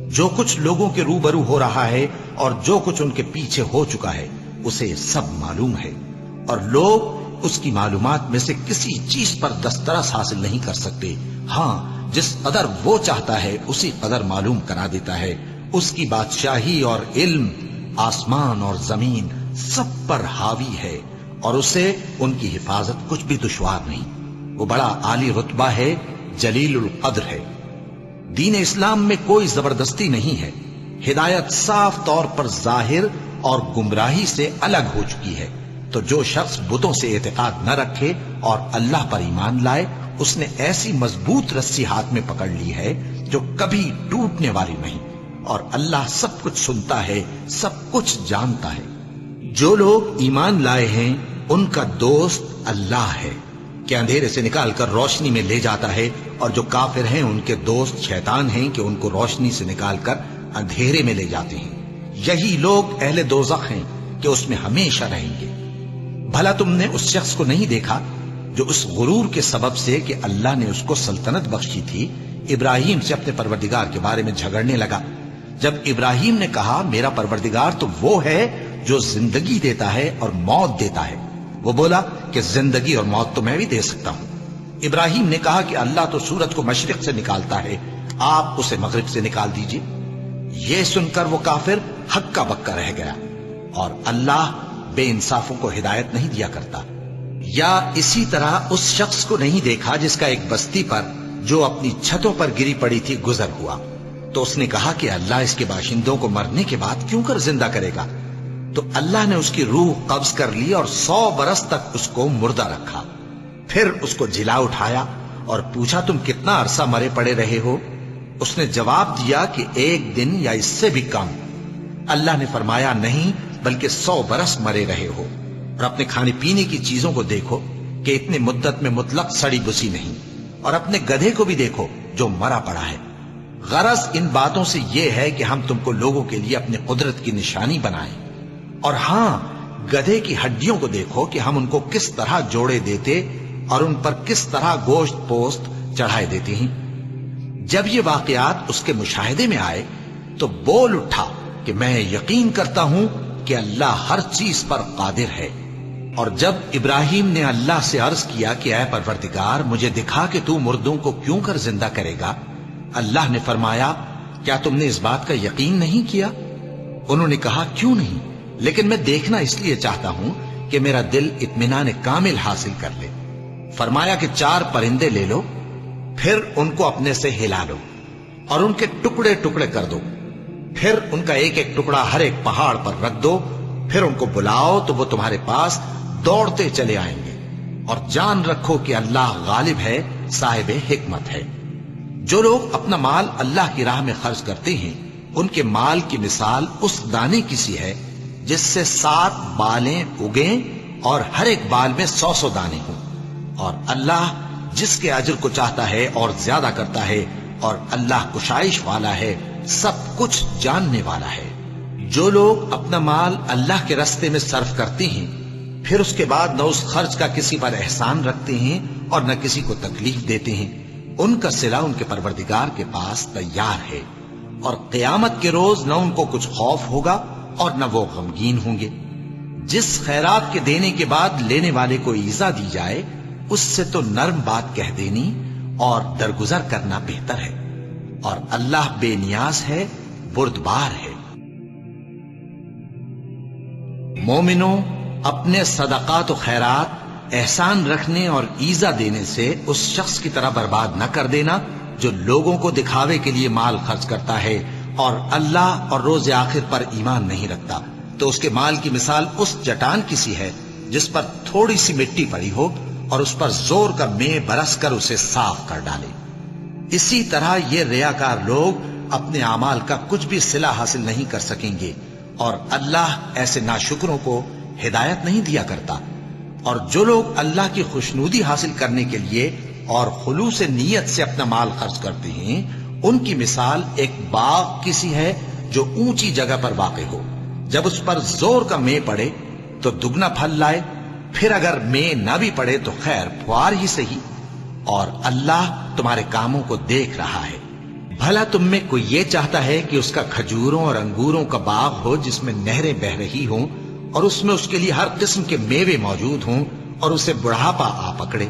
جو کچھ لوگوں کے روبرو ہو رہا ہے اور جو کچھ ان کے پیچھے ہو چکا ہے اسے سب معلوم ہے، اور لوگ اس کی معلومات میں سے کسی چیز پر دسترس حاصل نہیں کر سکتے۔ ہاں جس قدر وہ چاہتا ہے اسی قدر معلوم کرا دیتا ہے۔ اس کی بادشاہی اور علم آسمان اور زمین سب پر حاوی ہے، اور اسے ان کی حفاظت کچھ بھی دشوار نہیں۔ وہ بڑا عالی رتبہ ہے، جلیل القدر ہے۔ دین اسلام میں کوئی زبردستی نہیں ہے، ہدایت صاف طور پر ظاہر اور گمراہی سے الگ ہو چکی ہے۔ تو جو شخص بتوں سے اعتقاد نہ رکھے اور اللہ پر ایمان لائے، اس نے ایسی مضبوط رسی ہاتھ میں پکڑ لی ہے جو کبھی ٹوٹنے والی نہیں، اور اللہ سب کچھ سنتا ہے، سب کچھ جانتا ہے۔ جو لوگ ایمان لائے ہیں ان کا دوست اللہ ہے کہ اندھیرے سے نکال کر روشنی میں لے جاتا ہے، اور جو کافر ہیں ان کے دوست شیطان ہیں کہ ان کو روشنی سے نکال کر اندھیرے میں لے جاتے ہیں۔ یہی لوگ اہل دوزخ ہیں کہ اس میں ہمیشہ رہیں گے۔ بھلا تم نے اس شخص کو نہیں دیکھا جو اس غرور کے سبب سے کہ اللہ نے اس کو سلطنت بخشی تھی، ابراہیم سے اپنے پروردگار کے بارے میں جھگڑنے لگا؟ جب ابراہیم نے کہا میرا پروردگار تو وہ ہے جو زندگی دیتا ہے اور موت دیتا ہے، وہ بولا کہ زندگی اور موت تو میں بھی دے سکتا ہوں۔ ابراہیم نے کہا کہ اللہ تو سورج کو مشرق سے نکالتا ہے، آپ اسے مغرب سے نکال دیجئے۔ یہ سن کر وہ کافر ہکا بکا رہ گیا، اور اللہ بے انصافوں کو ہدایت نہیں دیا کرتا۔ یا اسی طرح اس شخص کو نہیں دیکھا جس کا ایک بستی پر جو اپنی چھتوں پر گری پڑی تھی گزر ہوا، تو اس نے کہا کہ اللہ اس کے باشندوں کو مرنے کے بعد کیوں کر زندہ کرے گا؟ تو اللہ نے اس کی روح قبض کر لی اور 100 برس تک اس کو مردہ رکھا۔ پھر اس کو جلا اٹھایا اور پوچھا تم کتنا عرصہ مرے پڑے رہے ہو؟ اس نے جواب دیا کہ 1 دن یا اس سے بھی کم۔ اللہ نے فرمایا نہیں بلکہ 100 برس مرے رہے ہو، اور اپنے کھانے پینے کی چیزوں کو دیکھو کہ اتنی مدت میں مطلق سڑی بسی نہیں، اور اپنے گدھے کو بھی دیکھو جو مرا پڑا ہے۔ غرض ان باتوں سے یہ ہے کہ ہم تم کو لوگوں کے لیے اپنی قدرت کی نشانی بنائیں، اور ہاں گدھے کی ہڈیوں کو دیکھو کہ ہم ان کو کس طرح جوڑے دیتے اور ان پر کس طرح گوشت پوست چڑھائے دیتے ہیں۔ جب یہ واقعات اس کے مشاہدے میں آئے تو بول اٹھا کہ میں یقین کرتا ہوں کہ اللہ ہر چیز پر قادر ہے۔ اور جب ابراہیم نے اللہ سے عرض کیا کہ اے پروردگار مجھے دکھا کہ تو مردوں کو کیوں کر زندہ کرے گا، اللہ نے فرمایا کیا تم نے اس بات کا یقین نہیں کیا؟ انہوں نے کہا کیوں نہیں، لیکن میں دیکھنا اس لیے چاہتا ہوں کہ میرا دل اطمینان کامل حاصل کر لے۔ فرمایا کہ 4 پرندے لے لو، پھر ان کو اپنے سے ہلا لو اور ان کے ٹکڑے ٹکڑے کر دو، پھر ان کا ایک ایک ٹکڑا ہر ایک پہاڑ پر رکھ دو، پھر ان کو بلاؤ تو وہ تمہارے پاس دوڑتے چلے آئیں گے، اور جان رکھو کہ اللہ غالب ہے، صاحب حکمت ہے۔ جو لوگ اپنا مال اللہ کی راہ میں خرچ کرتے ہیں ان کے مال کی مثال اس دانے کی سی ہے جس سے 7 بالیں اگیں اور ہر ایک بال میں 100 دانے ہوں، اور اللہ جس کے اجر کو چاہتا ہے اور زیادہ کرتا ہے، اور اللہ کشائش والا ہے، سب کچھ جاننے والا ہے۔ جو لوگ اپنا مال اللہ کے راستے میں صرف کرتے ہیں پھر اس کے بعد نہ اس خرچ کا کسی پر احسان رکھتے ہیں اور نہ کسی کو تکلیف دیتے ہیں، ان کا صلہ ان کے پروردگار کے پاس تیار ہے، اور قیامت کے روز نہ ان کو کچھ خوف ہوگا اور نہ وہ غمگین ہوں گے۔ جس خیرات کے دینے کے بعد لینے والے کو ایذا دی جائے اس سے تو نرم بات کہہ دینی اور درگزر کرنا بہتر ہے، اور اللہ بے نیاز ہے، بردبار ہے۔ مومنوں، اپنے صدقات و خیرات احسان رکھنے اور ایذا دینے سے اس شخص کی طرح برباد نہ کر دینا جو لوگوں کو دکھاوے کے لیے مال خرچ کرتا ہے اور اللہ اور روز آخر پر ایمان نہیں رکھتا، تو اس کے مال کی مثال اس چٹان کی سی ہے جس پر تھوڑی سی مٹی پڑی ہو اور اس پر زور کا مے برس کر اسے صاف کر ڈالے۔ اسی طرح یہ ریاکار لوگ اپنے اعمال کا کچھ بھی صلہ حاصل نہیں کر سکیں گے، اور اللہ ایسے ناشکروں کو ہدایت نہیں دیا کرتا۔ اور جو لوگ اللہ کی خوشنودی حاصل کرنے کے لیے اور خلوص نیت سے اپنا مال خرچ کرتے ہیں ان کی مثال ایک باغ کی سی ہے جو اونچی جگہ پر واقع ہو، جب اس پر زور کا مے پڑے تو دگنا پھل لائے، پھر اگر مے نہ بھی پڑے تو خیر پھوار ہی صحیح، اور اللہ تمہارے کاموں کو دیکھ رہا ہے۔ بھلا تم میں کوئی یہ چاہتا ہے کہ اس کا کھجوروں اور انگوروں کا باغ ہو جس میں نہریں بہ رہی ہوں اور اس میں اس کے لیے ہر قسم کے میوے موجود ہوں، اور اسے بڑھاپا آ پکڑے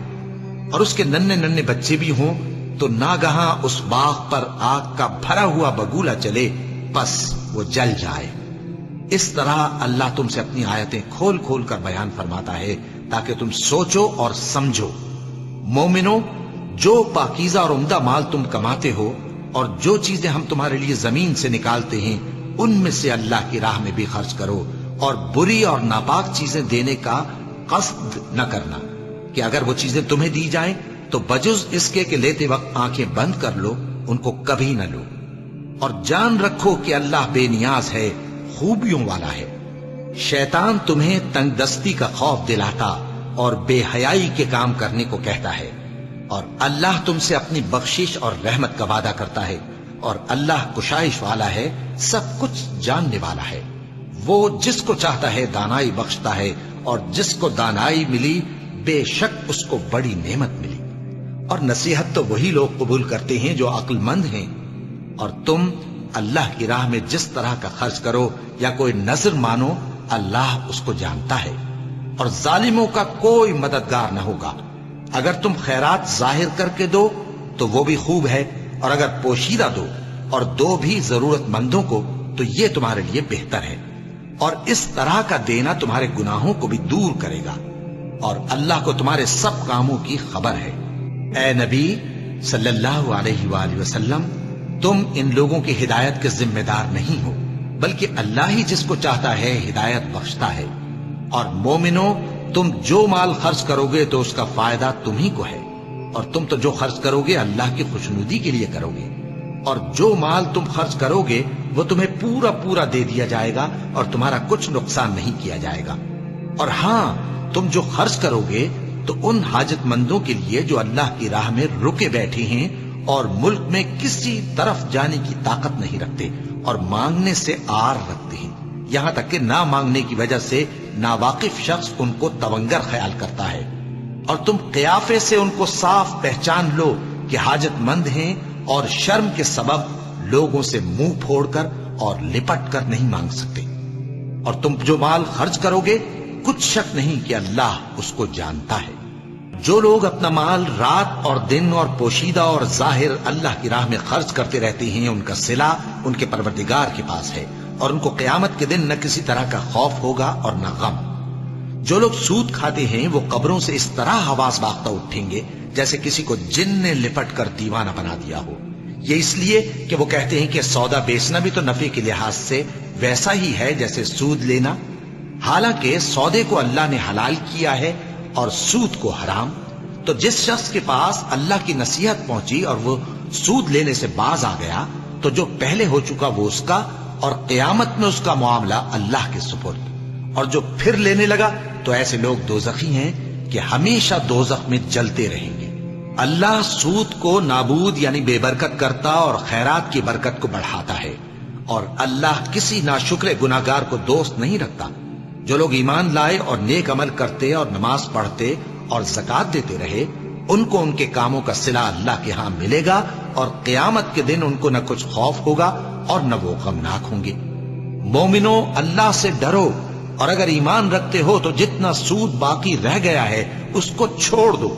اور اس کے ننھے ننھے بچے بھی ہوں، تو ناگہاں اس باغ پر آگ کا بھرا ہوا بگولا چلے، پس وہ جل جائے۔ اس طرح اللہ تم سے اپنی آیتیں کھول کھول کر بیان فرماتا ہے تاکہ تم سوچو اور سمجھو۔ مومنوں، جو پاکیزہ اور عمدہ مال تم کماتے ہو اور جو چیزیں ہم تمہارے لیے زمین سے نکالتے ہیں ان میں سے اللہ کی راہ میں بھی خرچ کرو، اور بری اور ناپاک چیزیں دینے کا قصد نہ کرنا کہ اگر وہ چیزیں تمہیں دی جائیں تو بجز اس کے کہ لیتے وقت آنکھیں بند کر لو، ان کو کبھی نہ لو۔ اور جان رکھو کہ اللہ بے نیاز ہے، خوبیوں والا ہے۔ شیطان تمہیں تنگ دستی کا خوف دلاتا اور بے حیائی کے کام کرنے کو کہتا ہے، اور اللہ تم سے اپنی بخشش اور رحمت کا وعدہ کرتا ہے، اور اللہ کشائش والا ہے، سب کچھ جاننے والا ہے۔ وہ جس کو چاہتا ہے دانائی بخشتا ہے، اور جس کو دانائی ملی بے شک اس کو بڑی نعمت ملی۔ اور نصیحت تو وہی لوگ قبول کرتے ہیں جو عقل مند ہیں۔ اور تم اللہ کی راہ میں جس طرح کا خرچ کرو یا کوئی نذر مانو، اللہ اس کو جانتا ہے، اور ظالموں کا کوئی مددگار نہ ہوگا۔ اگر تم خیرات ظاہر کر کے دو تو وہ بھی خوب ہے، اور اگر پوشیدہ دو اور دو بھی ضرورت مندوں کو تو یہ تمہارے لیے بہتر ہے، اور اس طرح کا دینا تمہارے گناہوں کو بھی دور کرے گا، اور اللہ کو تمہارے سب کاموں کی خبر ہے۔ اے نبی صلی اللہ علیہ وآلہ وسلم، تم ان لوگوں کی ہدایت کے ذمہ دار نہیں ہو، بلکہ اللہ ہی جس کو چاہتا ہے ہدایت بخشتا ہے۔ اور مومنو، تم جو مال خرچ کرو گے تو اس کا فائدہ تمہیں کو ہے، اور تم تو جو خرچ کرو گے اللہ کی خوشنودی کے لیے کرو گے، اور جو مال تم خرچ کرو گے وہ تمہیں پورا پورا دے دیا جائے گا، اور تمہارا کچھ نقصان نہیں کیا جائے گا۔ اور ہاں، تم جو خرچ کرو گے تو ان حاجت مندوں کے لیے جو اللہ کی راہ میں رکے بیٹھے ہیں اور ملک میں کسی طرف جانے کی طاقت نہیں رکھتے اور مانگنے سے آر رکھتے ہیں، یہاں تک کہ نہ مانگنے کی وجہ سے ناواقف شخص ان کو تونگر خیال کرتا ہے، اور تم قیافے سے ان کو صاف پہچان لو کہ حاجت مند ہیں، اور شرم کے سبب لوگوں سے منہ پھوڑ کر اور لپٹ کر نہیں مانگ سکتے۔ اور تم جو مال خرچ کرو گے کچھ شک نہیں کہ اللہ اس کو جانتا ہے۔ جو لوگ اپنا مال رات اور دن اور پوشیدہ اور ظاہر اللہ کی راہ میں خرچ کرتے رہتے ہیں، ان کا صلہ ان کے پروردگار کے پاس ہے، اور ان کو قیامت کے دن نہ کسی طرح کا خوف ہوگا اور نہ غم۔ جو لوگ سود کھاتے ہیں وہ قبروں سے اس طرح حواس باختہ اٹھیں گے جیسے کسی کو جن نے لپٹ کر دیوانہ بنا دیا ہو۔ یہ اس لیے کہ وہ کہتے ہیں کہ سودا بیچنا بھی تو نفع کے لحاظ سے ویسا ہی ہے جیسے سود لینا، حالانکہ سودے کو اللہ نے حلال کیا ہے اور سود کو حرام۔ تو جس شخص کے پاس اللہ کی نصیحت پہنچی اور وہ سود لینے سے باز آ گیا تو جو پہلے ہو چکا وہ اس کا، اور قیامت میں اس کا معاملہ اللہ کے سپرد۔ اور جو پھر لینے لگا تو ایسے لوگ دوزخی ہیں کہ ہمیشہ دوزخ میں جلتے رہیں گے۔ اللہ سود کو نابود یعنی بے برکت کرتا اور خیرات کی برکت کو بڑھاتا ہے، اور اللہ کسی ناشکر گناہگار کو دوست نہیں رکھتا۔ جو لوگ ایمان لائے اور نیک عمل کرتے اور نماز پڑھتے اور زکوٰۃ دیتے رہے، ان کو ان کے کاموں کا صلہ اللہ کے ہاں ملے گا، اور قیامت کے دن ان کو نہ کچھ خوف ہوگا اور نہ وہ غمناک ہوں گے۔ مومنو، اللہ سے ڈرو، اور اگر ایمان رکھتے ہو تو جتنا سود باقی رہ گیا ہے اس کو چھوڑ دو۔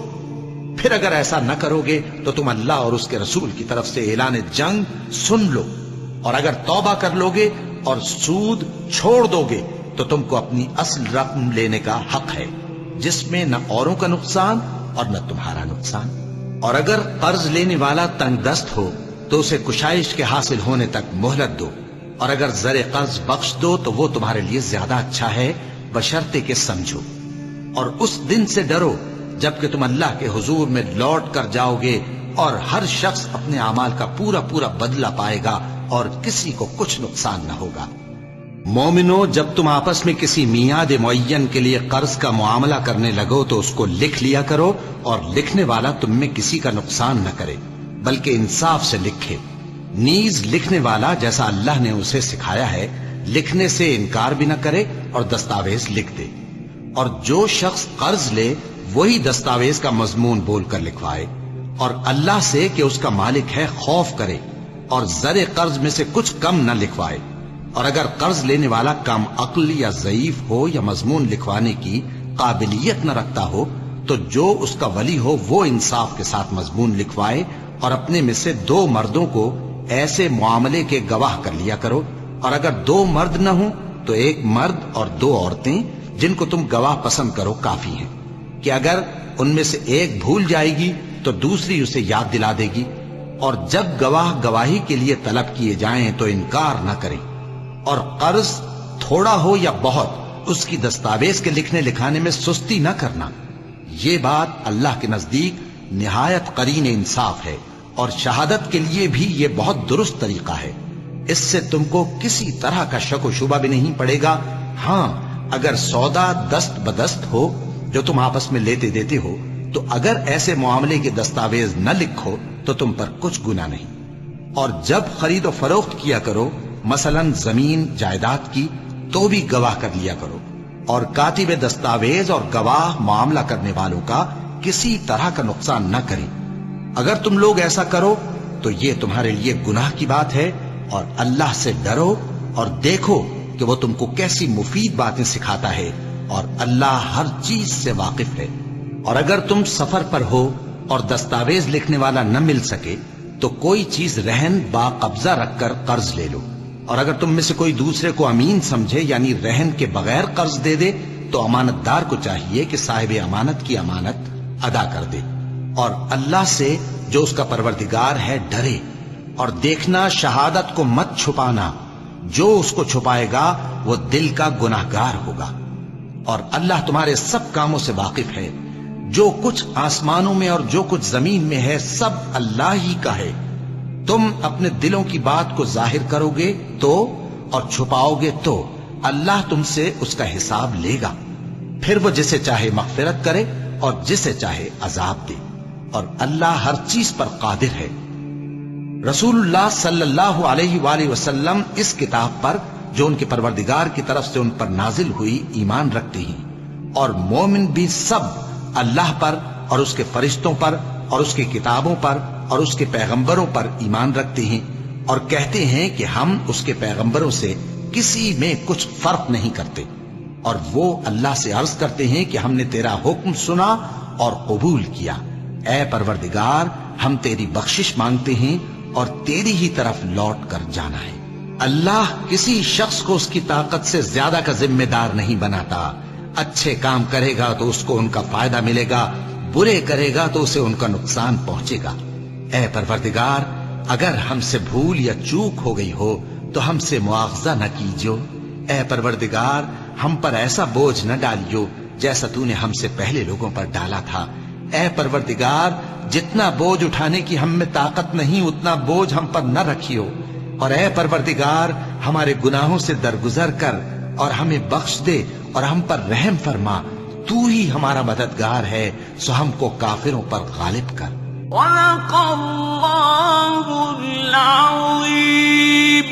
پھر اگر ایسا نہ کرو گے تو تم اللہ اور اس کے رسول کی طرف سے اعلان جنگ سن لو، اور اگر توبہ کر لو گے اور سود چھوڑ دو گے تو تم کو اپنی اصل رقم لینے کا حق ہے، جس میں نہ اوروں کا نقصان اور نہ تمہارا نقصان۔ اور اگر قرض لینے والا تنگ دست ہو تو اسے کشائش کے حاصل ہونے تک مہلت دو، اور اگر زر قرض بخش دو تو وہ تمہارے لیے زیادہ اچھا ہے، بشرطے کہ سمجھو۔ اور اس دن سے ڈرو جبکہ تم اللہ کے حضور میں لوٹ کر جاؤ گے، اور ہر شخص اپنے اعمال کا پورا پورا بدلہ پائے گا، اور کسی کو کچھ نقصان نہ ہوگا۔ مومنو، جب تم آپس میں کسی میعاد معین کے لیے قرض کا معاملہ کرنے لگو تو اس کو لکھ لیا کرو، اور لکھنے والا تم میں کسی کا نقصان نہ کرے بلکہ انصاف سے لکھے۔ نیز لکھنے والا جیسا اللہ نے اسے سکھایا ہے لکھنے سے انکار بھی نہ کرے اور دستاویز لکھ دے۔ اور جو شخص قرض لے وہی دستاویز کا مضمون بول کر لکھوائے، اور اللہ سے کہ اس کا مالک ہے خوف کرے، اور زر قرض میں سے کچھ کم نہ لکھوائے۔ اور اگر قرض لینے والا کم عقل یا ضعیف ہو یا مضمون لکھوانے کی قابلیت نہ رکھتا ہو تو جو اس کا ولی ہو وہ انصاف کے ساتھ مضمون لکھوائے، اور اپنے میں سے 2 مردوں کو ایسے معاملے کے گواہ کر لیا کرو، اور اگر 2 مرد نہ ہوں تو 1 مرد اور 2 عورتیں جن کو تم گواہ پسند کرو کافی ہیں، کہ اگر ان میں سے ایک بھول جائے گی تو دوسری اسے یاد دلا دے گی۔ اور جب گواہ گواہی کے لیے طلب کیے جائیں تو انکار نہ کریں، اور قرض تھوڑا ہو یا بہت اس کی دستاویز کے لکھنے لکھانے میں سستی نہ کرنا. یہ بات اللہ کے نزدیک نہایت قرین انصاف ہے اور شہادت کے لیے بھی یہ بہت درست طریقہ ہے. اس سے تم کو کسی طرح کا شک و شبہ بھی نہیں پڑے گا. ہاں اگر سودا دست بدست ہو جو تم آپس میں لیتے دیتے ہو تو اگر ایسے معاملے کے دستاویز نہ لکھو تو تم پر کچھ گناہ نہیں. اور جب خرید و فروخت کیا کرو مثلا زمین جائیداد کی تو بھی گواہ کر لیا کرو. اور کاتب دستاویز اور گواہ معاملہ کرنے والوں کا کسی طرح کا نقصان نہ کریں. اگر تم لوگ ایسا کرو تو یہ تمہارے لیے گناہ کی بات ہے. اور اللہ سے ڈرو اور دیکھو کہ وہ تم کو کیسی مفید باتیں سکھاتا ہے اور اللہ ہر چیز سے واقف ہے. اور اگر تم سفر پر ہو اور دستاویز لکھنے والا نہ مل سکے تو کوئی چیز رہن با قبضہ رکھ کر قرض لے لو. اور اگر تم میں سے کوئی دوسرے کو امین سمجھے یعنی رہن کے بغیر قرض دے دے تو امانت دار کو چاہیے کہ صاحب امانت کی امانت ادا کر دے. اور اللہ سے جو اس کا پروردگار ہے ڈرے. اور دیکھنا شہادت کو مت چھپانا. جو اس کو چھپائے گا وہ دل کا گناہگار ہوگا. اور اللہ تمہارے سب کاموں سے واقف ہے. جو کچھ آسمانوں میں اور جو کچھ زمین میں ہے سب اللہ ہی کا ہے. تم اپنے دلوں کی بات کو ظاہر کرو گے تو اور چھپاؤ گے تو اللہ تم سے اس کا حساب لے گا. پھر وہ جسے چاہے مغفرت کرے اور جسے چاہے عذاب دے. اور اللہ ہر چیز پر قادر ہے. رسول اللہ صلی اللہ علیہ وآلہ وسلم اس کتاب پر جو ان کے پروردگار کی طرف سے ان پر نازل ہوئی ایمان رکھتے ہیں. اور مومن بھی سب اللہ پر اور اس کے فرشتوں پر اور اس کی کتابوں پر اور اس کے پیغمبروں پر ایمان رکھتے ہیں اور کہتے ہیں کہ ہم اس کے پیغمبروں سے کسی میں کچھ فرق نہیں کرتے. اور وہ اللہ سے عرض کرتے ہیں کہ ہم نے تیرا حکم سنا اور قبول کیا. اے پروردگار ہم تیری بخشش مانگتے ہیں اور تیری ہی طرف لوٹ کر جانا ہے. اللہ کسی شخص کو اس کی طاقت سے زیادہ کا ذمہ دار نہیں بناتا. اچھے کام کرے گا تو اس کو ان کا فائدہ ملے گا, برے کرے گا تو اسے ان کا نقصان پہنچے گا. اے پروردگار اگر ہم سے بھول یا چوک ہو گئی ہو تو ہم سے مواخذہ نہ کیجو. اے پروردگار ہم پر ایسا بوجھ نہ ڈالیو جیسا تو نے ہم سے پہلے لوگوں پر ڈالا تھا. اے پروردگار جتنا بوجھ اٹھانے کی ہم میں طاقت نہیں اتنا بوجھ ہم پر نہ رکھیو. اور اے پروردگار ہمارے گناہوں سے درگزر کر اور ہمیں بخش دے اور ہم پر رحم فرما. تو ہی ہمارا مددگار ہے سو ہم کو کافروں پر غالب کر. صدق اللہ العظیم.